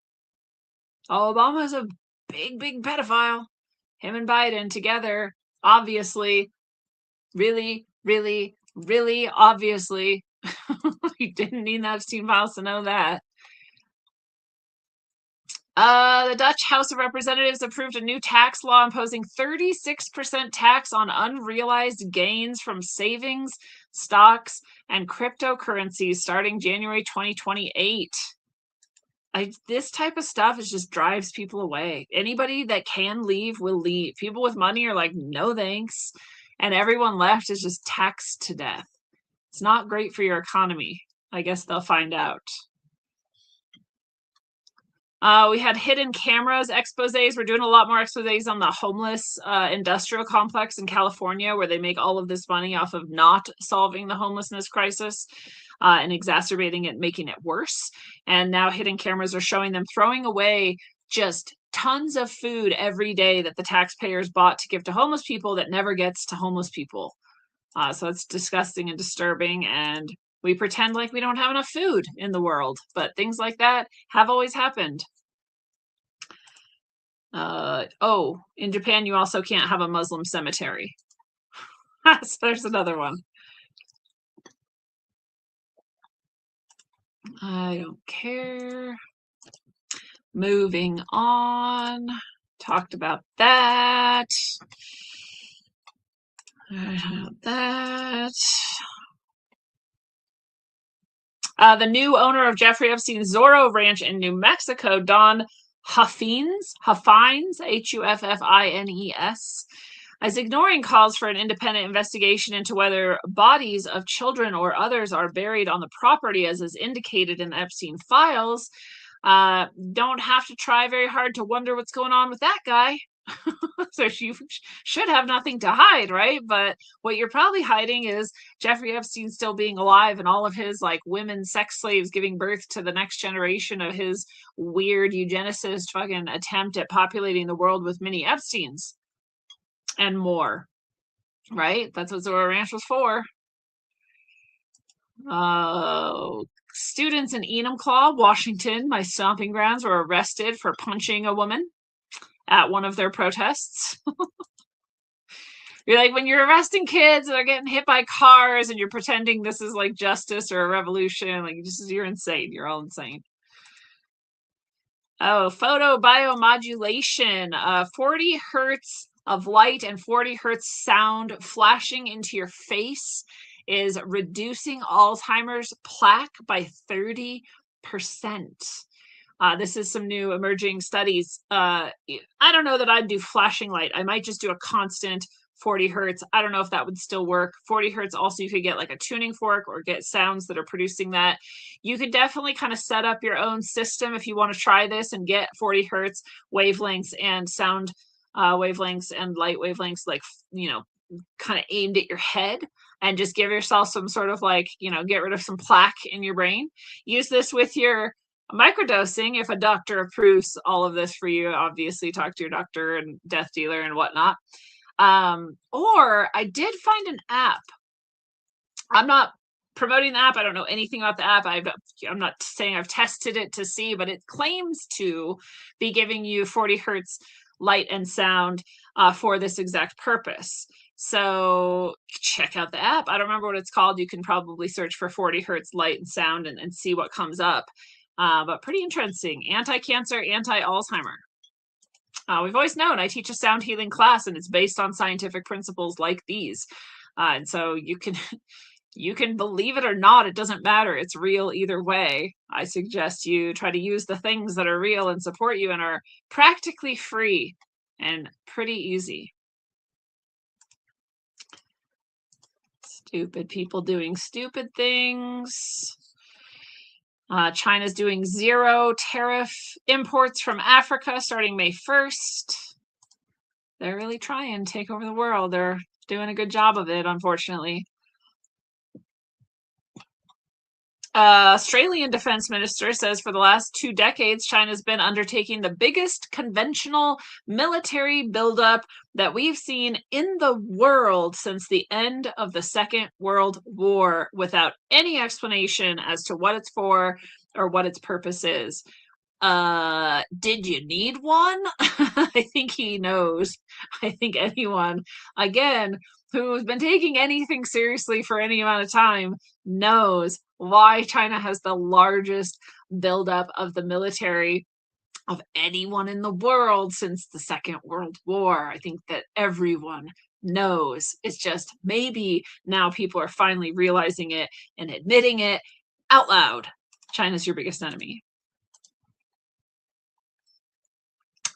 S2: Obama is a big, big pedophile. Him and Biden together, obviously, really, really, really obviously. You didn't need the Epstein files to know that. The Dutch House of Representatives approved a new tax law imposing 36% tax on unrealized gains from savings, stocks, and cryptocurrencies starting January 2028. This type of stuff just drives people away. Anybody that can leave will leave. People with money are like, no thanks. And everyone left is just taxed to death. It's not great for your economy. I guess they'll find out. We had hidden cameras exposés. We're doing a lot more exposés on the homeless industrial complex in California, where they make all of this money off of not solving the homelessness crisis and exacerbating it, making it worse. And now hidden cameras are showing them throwing away just tons of food every day that the taxpayers bought to give to homeless people that never gets to homeless people. So it's disgusting and disturbing, and we pretend like we don't have enough food in the world, but things like that have always happened. In Japan, you also can't have a Muslim cemetery. So there's another one. I don't care. Moving on. Talked about that. The new owner of Jeffrey Epstein's Zorro Ranch in New Mexico, Don Huffines, Huffines, is ignoring calls for an independent investigation into whether bodies of children or others are buried on the property, as is indicated in the Epstein files. Don't have to try very hard to wonder what's going on with that guy. So you should have nothing to hide, right? But what you're probably hiding is Jeffrey Epstein still being alive and all of his like women sex slaves giving birth to the next generation of his weird eugenicist fucking attempt at populating the world with mini Epsteins and more, right? That's what Zorro Ranch was for. Students in Enumclaw, Washington, my stomping grounds, were arrested for punching a woman at one of their protests. You're like, when you're arresting kids that are getting hit by cars and you're pretending this is like justice or a revolution, like you're insane. You're all insane. Oh, photo biomodulation, 40 hertz of light and 40 hertz sound flashing into your face is reducing Alzheimer's plaque by 30%. This is some new emerging studies. I don't know that I'd do flashing light. I might just do a constant 40 hertz. I don't know if that would still work. 40 hertz also, you could get like a tuning fork or get sounds that are producing that. You could definitely kind of set up your own system if you want to try this and get 40 hertz wavelengths and sound wavelengths and light wavelengths, like, kind of aimed at your head, and just give yourself some sort of like, get rid of some plaque in your brain. Use this with your microdosing if a doctor approves all of this for you. Obviously, talk to your doctor and death dealer and whatnot. Or I did find an app. I'm not promoting the app. I don't know anything about the app. I'm not saying I've tested it to see, but it claims to be giving you 40 hertz light and sound for this exact purpose. So check out the app. I don't remember what it's called. You can probably search for 40 hertz light and sound and see what comes up. But pretty interesting. Anti-cancer, anti-Alzheimer. We've always known I teach a sound healing class, and it's based on scientific principles like these. And so you can believe it or not. It doesn't matter. It's real either way. I suggest you try to use the things that are real and support you and are practically free and pretty easy. Stupid people doing stupid things. China's doing 0 tariff imports from Africa starting May 1st. They're really trying to take over the world. They're doing a good job of it, unfortunately. Australian defense minister says for the last 2 decades, China's been undertaking the biggest conventional military buildup that we've seen in the world since the end of the Second World War, without any explanation as to what it's for or what its purpose is. Did you need one? I think he knows. I think anyone, again, who's been taking anything seriously for any amount of time knows why China has the largest buildup of the military of anyone in the world since the Second World War. I think that everyone knows. It's just maybe now people are finally realizing it and admitting it out loud. China's your biggest enemy.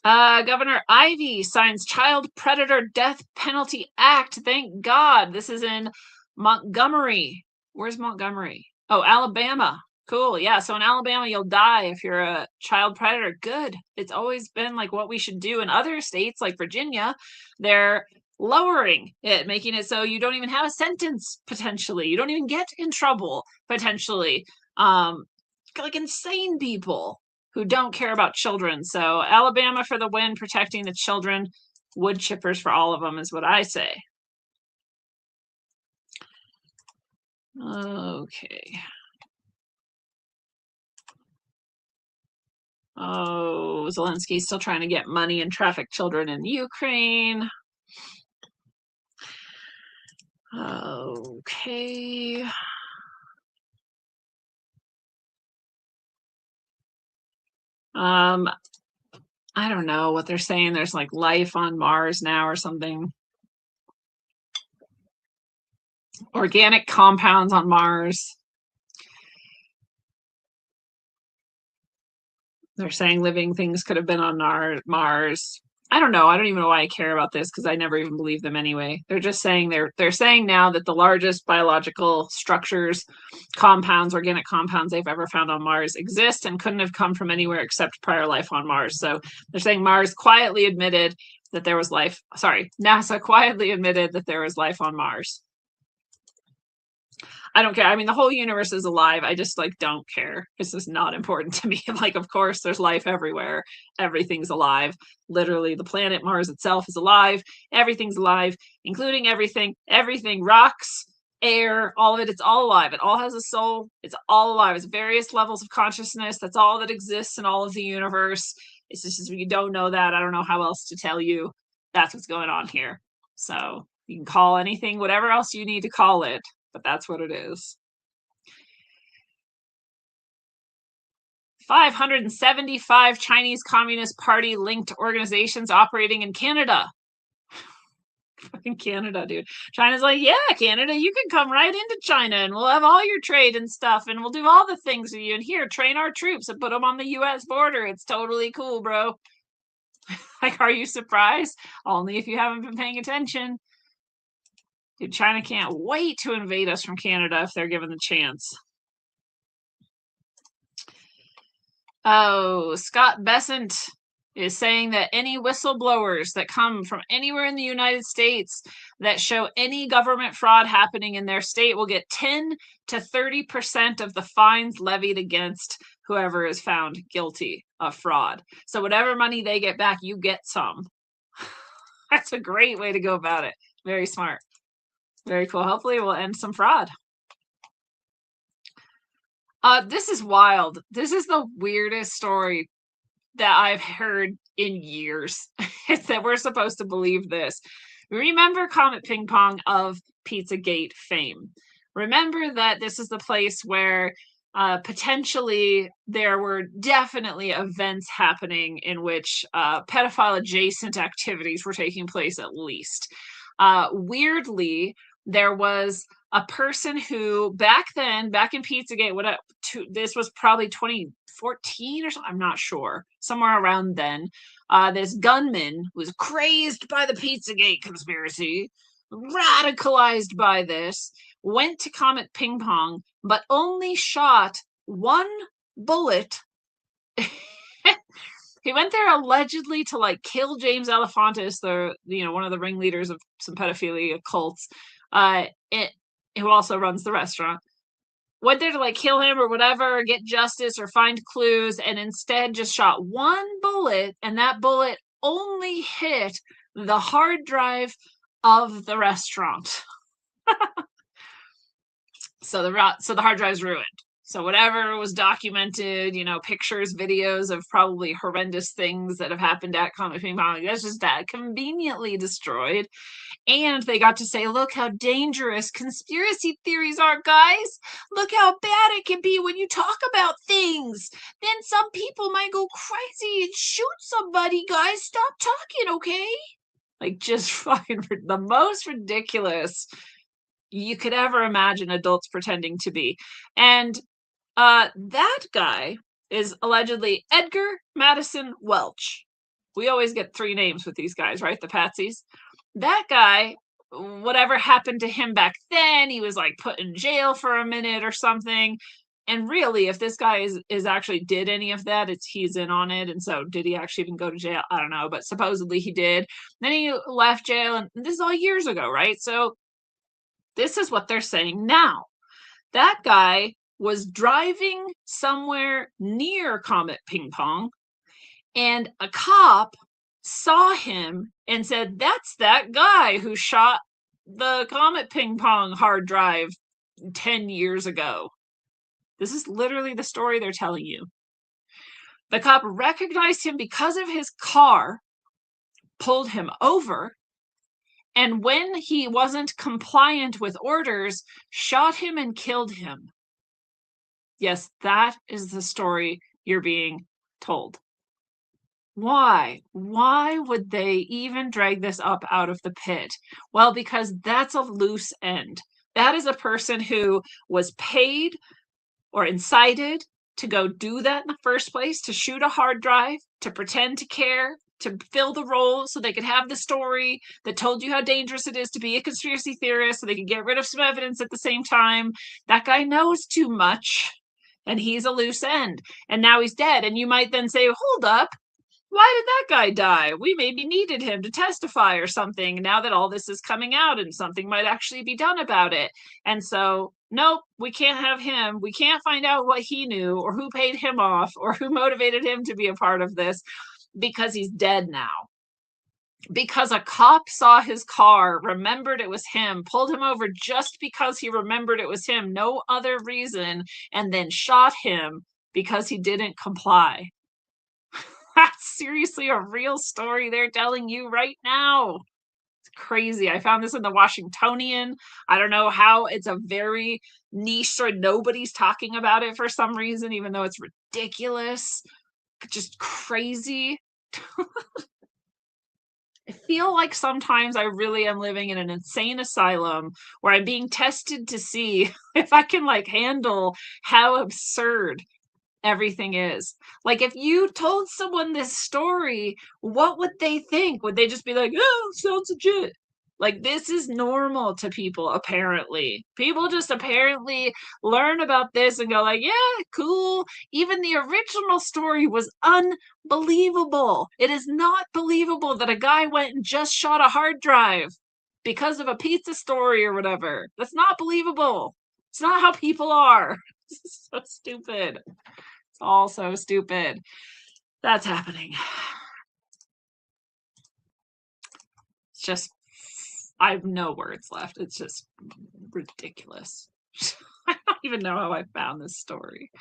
S2: Governor Ivey signs Child Predator Death Penalty Act. Thank God. This is in Montgomery. Where's Montgomery? Oh, Alabama. Cool. Yeah. So in Alabama, you'll die if you're a child predator. Good. It's always been like what we should do in other states like Virginia. They're lowering it, making it so you don't even have a sentence potentially. You don't even get in trouble potentially. Like insane people who don't care about children. So Alabama for the win, protecting the children. Wood chippers for all of them is what I say. Okay. Oh, Zelensky's still trying to get money and traffic children in Ukraine. Okay. I don't know what they're saying. There's like life on Mars now or something. Organic compounds on Mars. They're saying living things could have been on Mars. I don't know. I don't even know why I care about this because I never even believe them anyway. They're just saying they're saying now that the largest biological structures, compounds, organic compounds they've ever found on Mars exist and couldn't have come from anywhere except prior life on Mars. So they're saying Mars quietly admitted that there was life. Sorry, NASA quietly admitted that there was life on Mars. I don't care. I mean, the whole universe is alive. I just like don't care. It's just not important to me. Like, of course, there's life everywhere. Everything's alive. Literally, the planet Mars itself is alive. Everything's alive, including everything. Everything, rocks, air, all of it. It's all alive. It all has a soul. It's all alive. It's various levels of consciousness. That's all that exists in all of the universe. It's just if you don't know that, I don't know how else to tell you. That's what's going on here. So you can call anything whatever else you need to call it. But that's what it is. 575 Chinese Communist Party linked organizations operating in Canada. Fucking Canada, dude. China's like, yeah, Canada, you can come right into China and we'll have all your trade and stuff and we'll do all the things for you. And here, train our troops and put them on the US border. It's totally cool, bro. Like, are you surprised? Only if you haven't been paying attention. Dude, China can't wait to invade us from Canada if they're given the chance. Oh, Scott Bessent is saying that any whistleblowers that come from anywhere in the United States that show any government fraud happening in their state will get 10 to 30% of the fines levied against whoever is found guilty of fraud. So whatever money they get back, you get some. That's a great way to go about it. Very smart. Very cool. Hopefully we'll end some fraud. This is wild. This is the weirdest story that I've heard in years. It's that we're supposed to believe this. Remember Comet Ping Pong of Pizzagate fame. Remember that this is the place where potentially there were definitely events happening in which pedophile adjacent activities were taking place at least. Weirdly, there was a person who back in Pizzagate, this was probably 2014 or something, I'm not sure, somewhere around then, this gunman was crazed by the Pizzagate conspiracy, radicalized by this, went to Comet Ping Pong, but only shot one bullet. He went there allegedly to like kill James Alefantis, one of the ringleaders of some pedophilia cults, who also runs the restaurant. Went there to like kill him or whatever, get justice or find clues, and instead just shot one bullet, and that bullet only hit the hard drive of the restaurant. So the hard drive's ruined. So whatever was documented, pictures, videos of probably horrendous things that have happened at Comet Ping Pong, that's just that conveniently destroyed. And they got to say, look how dangerous conspiracy theories are, guys. Look how bad it can be when you talk about things. Then some people might go crazy and shoot somebody, guys. Stop talking, okay? Like, just fucking the most ridiculous you could ever imagine adults pretending to be. And that guy is allegedly Edgar Madison Welch. We always get 3 names with these guys, right? The patsies. That guy, whatever happened to him back then, he was like put in jail for a minute or something. And really, if this guy is actually did any of that, he's in on it. And so did he actually even go to jail? I don't know, but supposedly he did. Then he left jail, and this is all years ago, right? So this is what they're saying now. That guy was driving somewhere near Comet Ping Pong, and a cop saw him and said, that's that guy who shot the Comet Ping Pong hard drive 10 years ago. This is literally the story they're telling you. The cop recognized him because of his car, pulled him over, and when he wasn't compliant with orders, shot him and killed him. Yes, that is the story you're being told. Why? Why would they even drag this up out of the pit? Well, because that's a loose end. That is a person who was paid or incited to go do that in the first place, to shoot a hard drive, to pretend to care, to fill the role so they could have the story that told you how dangerous it is to be a conspiracy theorist, so they could get rid of some evidence at the same time. That guy knows too much, and he's a loose end, and now he's dead. And you might then say, hold up, why did that guy die? We maybe needed him to testify or something now that all this is coming out and something might actually be done about it. And so, nope, we can't have him. We can't find out what he knew or who paid him off or who motivated him to be a part of this, because he's dead now. Because a cop saw his car, remembered it was him, pulled him over just because he remembered it was him, no other reason, and then shot him because he didn't comply. That's seriously a real story they're telling you right now. It's crazy. I found this in the Washingtonian. I don't know how. It's a very niche story. Nobody's talking about it for some reason, even though it's ridiculous. Just crazy. I feel like sometimes I really am living in an insane asylum where I'm being tested to see if I can like handle how absurd everything is. Like, if you told someone this story, what would they think? Would they just be like, oh, sounds legit? Like, this is normal to people, apparently. People just apparently learn about this and go like, yeah, cool. Even the original story was unbelievable. It is not believable that a guy went and just shot a hard drive because of a pizza story or whatever. That's not believable. It's not how people are. This is so stupid. It's all so stupid. That's happening. It's just, I have no words left. It's just ridiculous. I don't even know how I found this story.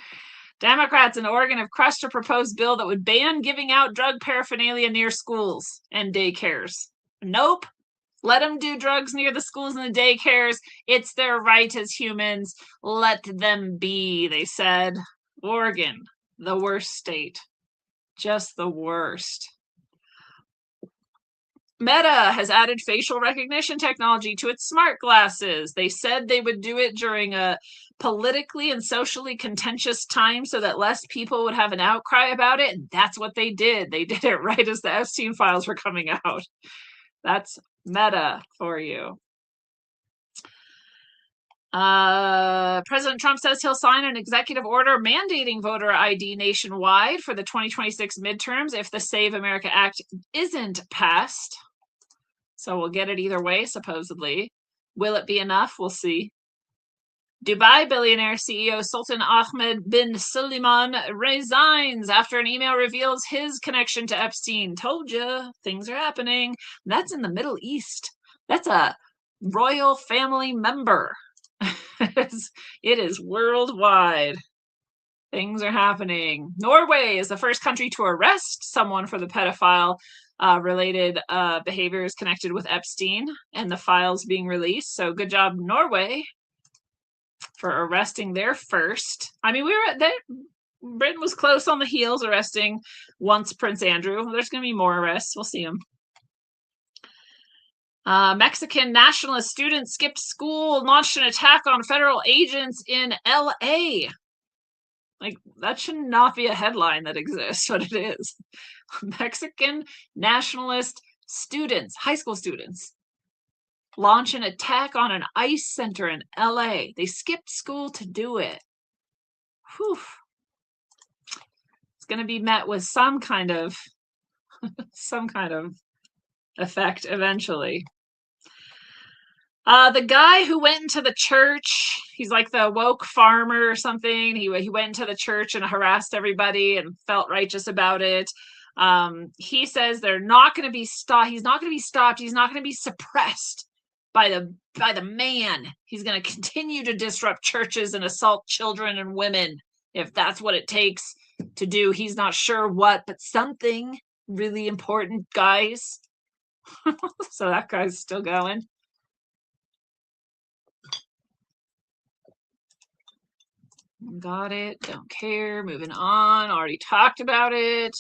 S2: Democrats in Oregon have crushed a proposed bill that would ban giving out drug paraphernalia near schools and daycares. Nope. Let them do drugs near the schools and the daycares. It's their right as humans. Let them be, they said. Oregon, the worst state. Just the worst. Meta has added facial recognition technology to its smart glasses. They said they would do it during a politically and socially contentious time so that less people would have an outcry about it. And that's what they did. They did it right as the Epstein files were coming out. That's Meta for you. President Trump says he'll sign an executive order mandating voter ID nationwide for the 2026 midterms if the Save America Act isn't passed. So we'll get it either way, supposedly. Will it be enough? We'll see. Dubai billionaire CEO Sultan Ahmed bin Suleiman resigns after an email reveals his connection to Epstein. Told you, things are happening. That's in the Middle East. That's a royal family member. It is worldwide. Things are happening. Norway is the first country to arrest someone for the pedophile related behaviors connected with Epstein and the files being released. So good job, Norway, for arresting their first. I mean, Britain was close on the heels arresting once Prince Andrew. There's going to be more arrests. We'll see them. Mexican nationalist students skipped school, launched an attack on federal agents in LA. Like, that should not be a headline that exists, but it is. Mexican nationalist students, high school students, launch an attack on an ICE center in LA. They skipped school to do it. Whew. It's going to be met with some kind of effect eventually. The guy who went into the church, he's like the woke farmer or something. He went into the church and harassed everybody and felt righteous about it. He says they're not going to be stopped. He's not going to be stopped. He's not going to be suppressed by the man. He's going to continue to disrupt churches and assault children and women if that's what it takes to do. He's not sure what, but something really important, guys. So that guy's still going. Got it. Don't care. Moving on. Already talked about it.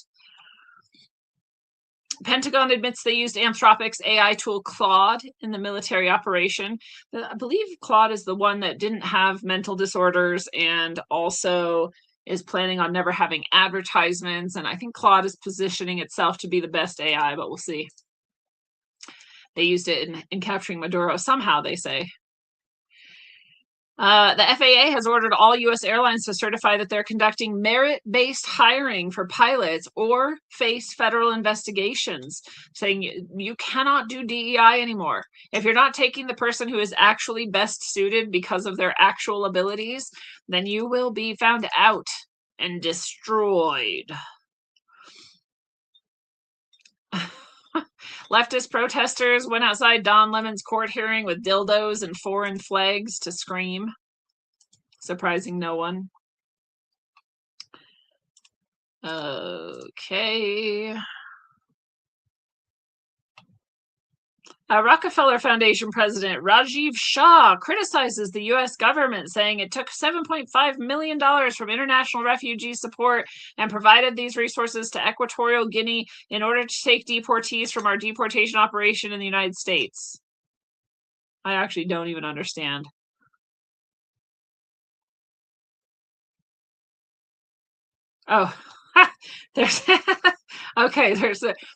S2: Pentagon admits they used Anthropic's AI tool Claude in the military operation. I believe Claude is the one that didn't have mental disorders and also is planning on never having advertisements. And I think Claude is positioning itself to be the best AI, but we'll see. They used it in capturing Maduro somehow, they say. The FAA has ordered all U.S. airlines to certify that they're conducting merit-based hiring for pilots or face federal investigations, saying you cannot do DEI anymore. If you're not taking the person who is actually best suited because of their actual abilities, then you will be found out and destroyed. Leftist protesters went outside Don Lemon's court hearing with dildos and foreign flags to scream, surprising no one. Okay. Rockefeller Foundation President Rajiv Shah criticizes the U.S. government, saying it took $7.5 million from international refugee support and provided these resources to Equatorial Guinea in order to take deportees from our deportation operation in the United States. I actually don't even understand. Oh, there's Okay,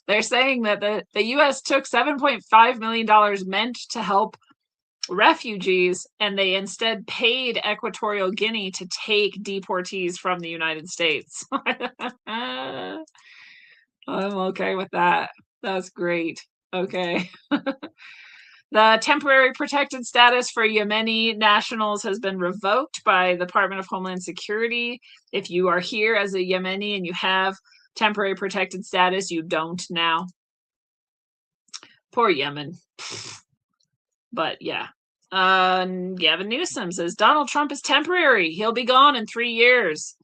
S2: they're saying that the U.S. took $7.5 million meant to help refugees, and they instead paid Equatorial Guinea to take deportees from the United States. I'm okay with that. That's great. Okay. The temporary protected status for Yemeni nationals has been revoked by the Department of Homeland Security. If you are here as a Yemeni and you have temporary protected status, you don't now. Poor Yemen. But yeah. Gavin Newsom says Donald Trump is temporary. He'll be gone in 3 years.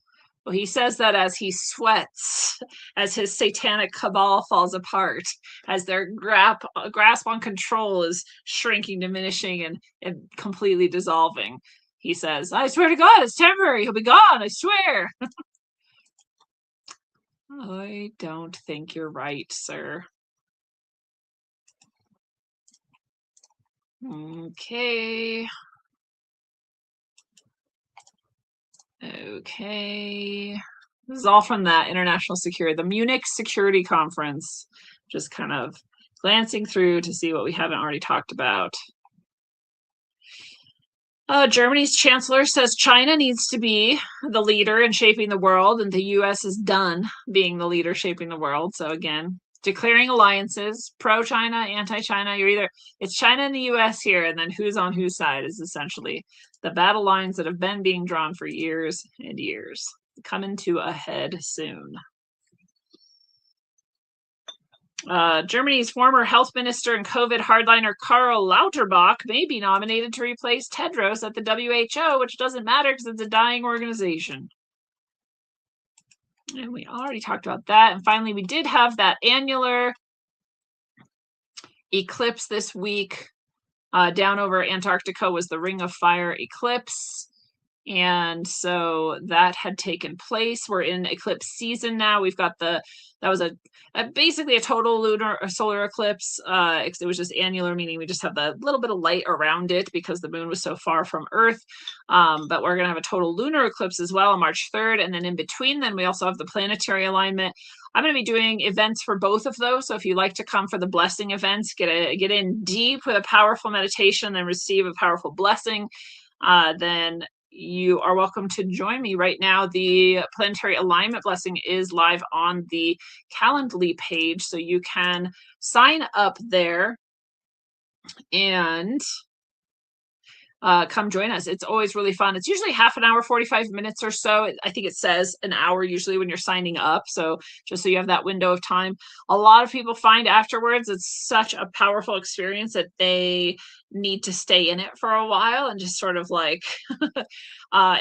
S2: Well, he says that as he sweats, as his satanic cabal falls apart, as their grasp on control is shrinking, diminishing, and completely dissolving. He says, I swear to God, it's temporary. He'll be gone. I swear. I don't think you're right, sir. Okay. Okay. This is all from that international security, the Munich Security Conference. Just kind of glancing through to see what we haven't already talked about. Germany's chancellor says China needs to be the leader in shaping the world, and the U.S. is done being the leader shaping the world. So again, declaring alliances, pro-China, anti-China. It's China and the U.S. here, and then who's on whose side is essentially the battle lines that have been being drawn for years and years, coming to a head soon. Germany's former health minister and COVID hardliner Karl Lauterbach may be nominated to replace Tedros at the WHO, which doesn't matter because it's a dying organization. And we already talked about that. And finally, we did have that annular eclipse this week. Down over Antarctica was the Ring of Fire eclipse. And so that had taken place. We're in eclipse season now. We've got that was basically a total lunar or solar eclipse. It was just annular, meaning we just have the little bit of light around it because the moon was so far from Earth. But we're going to have a total lunar eclipse as well on March 3rd. And then in between, then we also have the planetary alignment. I'm going to be doing events for both of those. So if you'd like to come for the blessing events, get in deep with a powerful meditation and receive a powerful blessing, then you are welcome to join me right now. The planetary alignment blessing is live on the Calendly page, so you can sign up there and come join us. It's always really fun. It's usually half an hour, 45 minutes or so. I think it says an hour usually when you're signing up. So just so you have that window of time. A lot of people find afterwards it's such a powerful experience that they need to stay in it for a while and just sort of like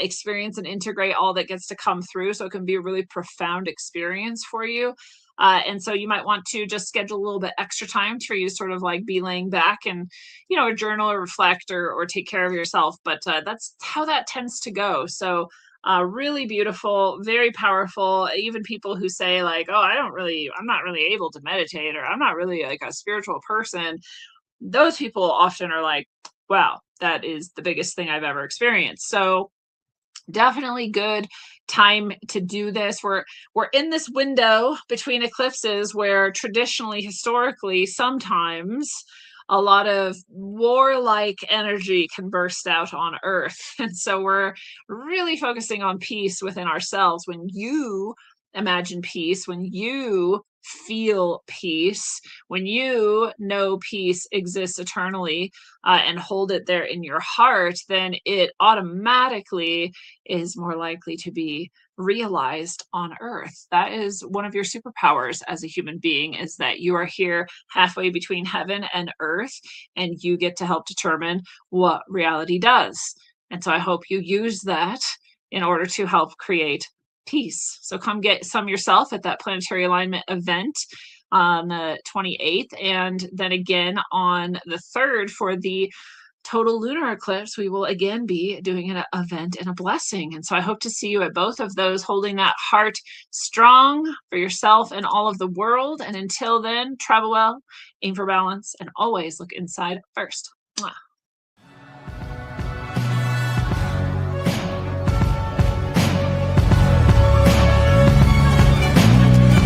S2: experience and integrate all that gets to come through. So it can be a really profound experience for you. And so you might want to just schedule a little bit extra time for you to sort of like be laying back and, journal or reflect or take care of yourself. But that's how that tends to go. So really beautiful, very powerful. Even people who say like, oh, I'm not really able to meditate, or I'm not really like a spiritual person. Those people often are like, wow, that is the biggest thing I've ever experienced. So definitely good time to do this. We're in this window between eclipses where traditionally, historically, sometimes a lot of warlike energy can burst out on Earth. And so we're really focusing on peace within ourselves. When you imagine peace, when you feel peace, when you know peace exists eternally and hold it there in your heart, then it automatically is more likely to be realized on Earth. That is one of your superpowers as a human being, is that you are here halfway between heaven and earth, and you get to help determine what reality does. And so I hope you use that in order to help create peace. So come get some yourself at that planetary alignment event on the 28th, and then again on the 3rd for the total lunar eclipse. We will again be doing an event and a blessing. And so I hope to see you at both of those, holding that heart strong for yourself and all of the world. And until then, travel well, aim for balance, and always look inside first. Mwah.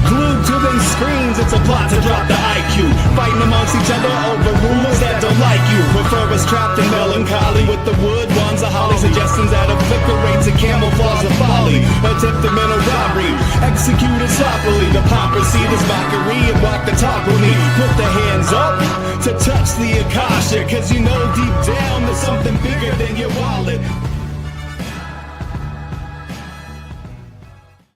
S1: Glued to the these screens, it's a plot to drop the IQ. Fighting amongst each other over rumors that don't like you. Prefer us trapped in melancholy with the wood ones, the holly suggestions that obliterate to camouflage the folly. Attempted mental robbery, executed sloppily. The hypocrisy, this mockery, and walk the talk with me. Put the hands up to touch the Akasha, cause you know deep down there's something bigger than your wallet.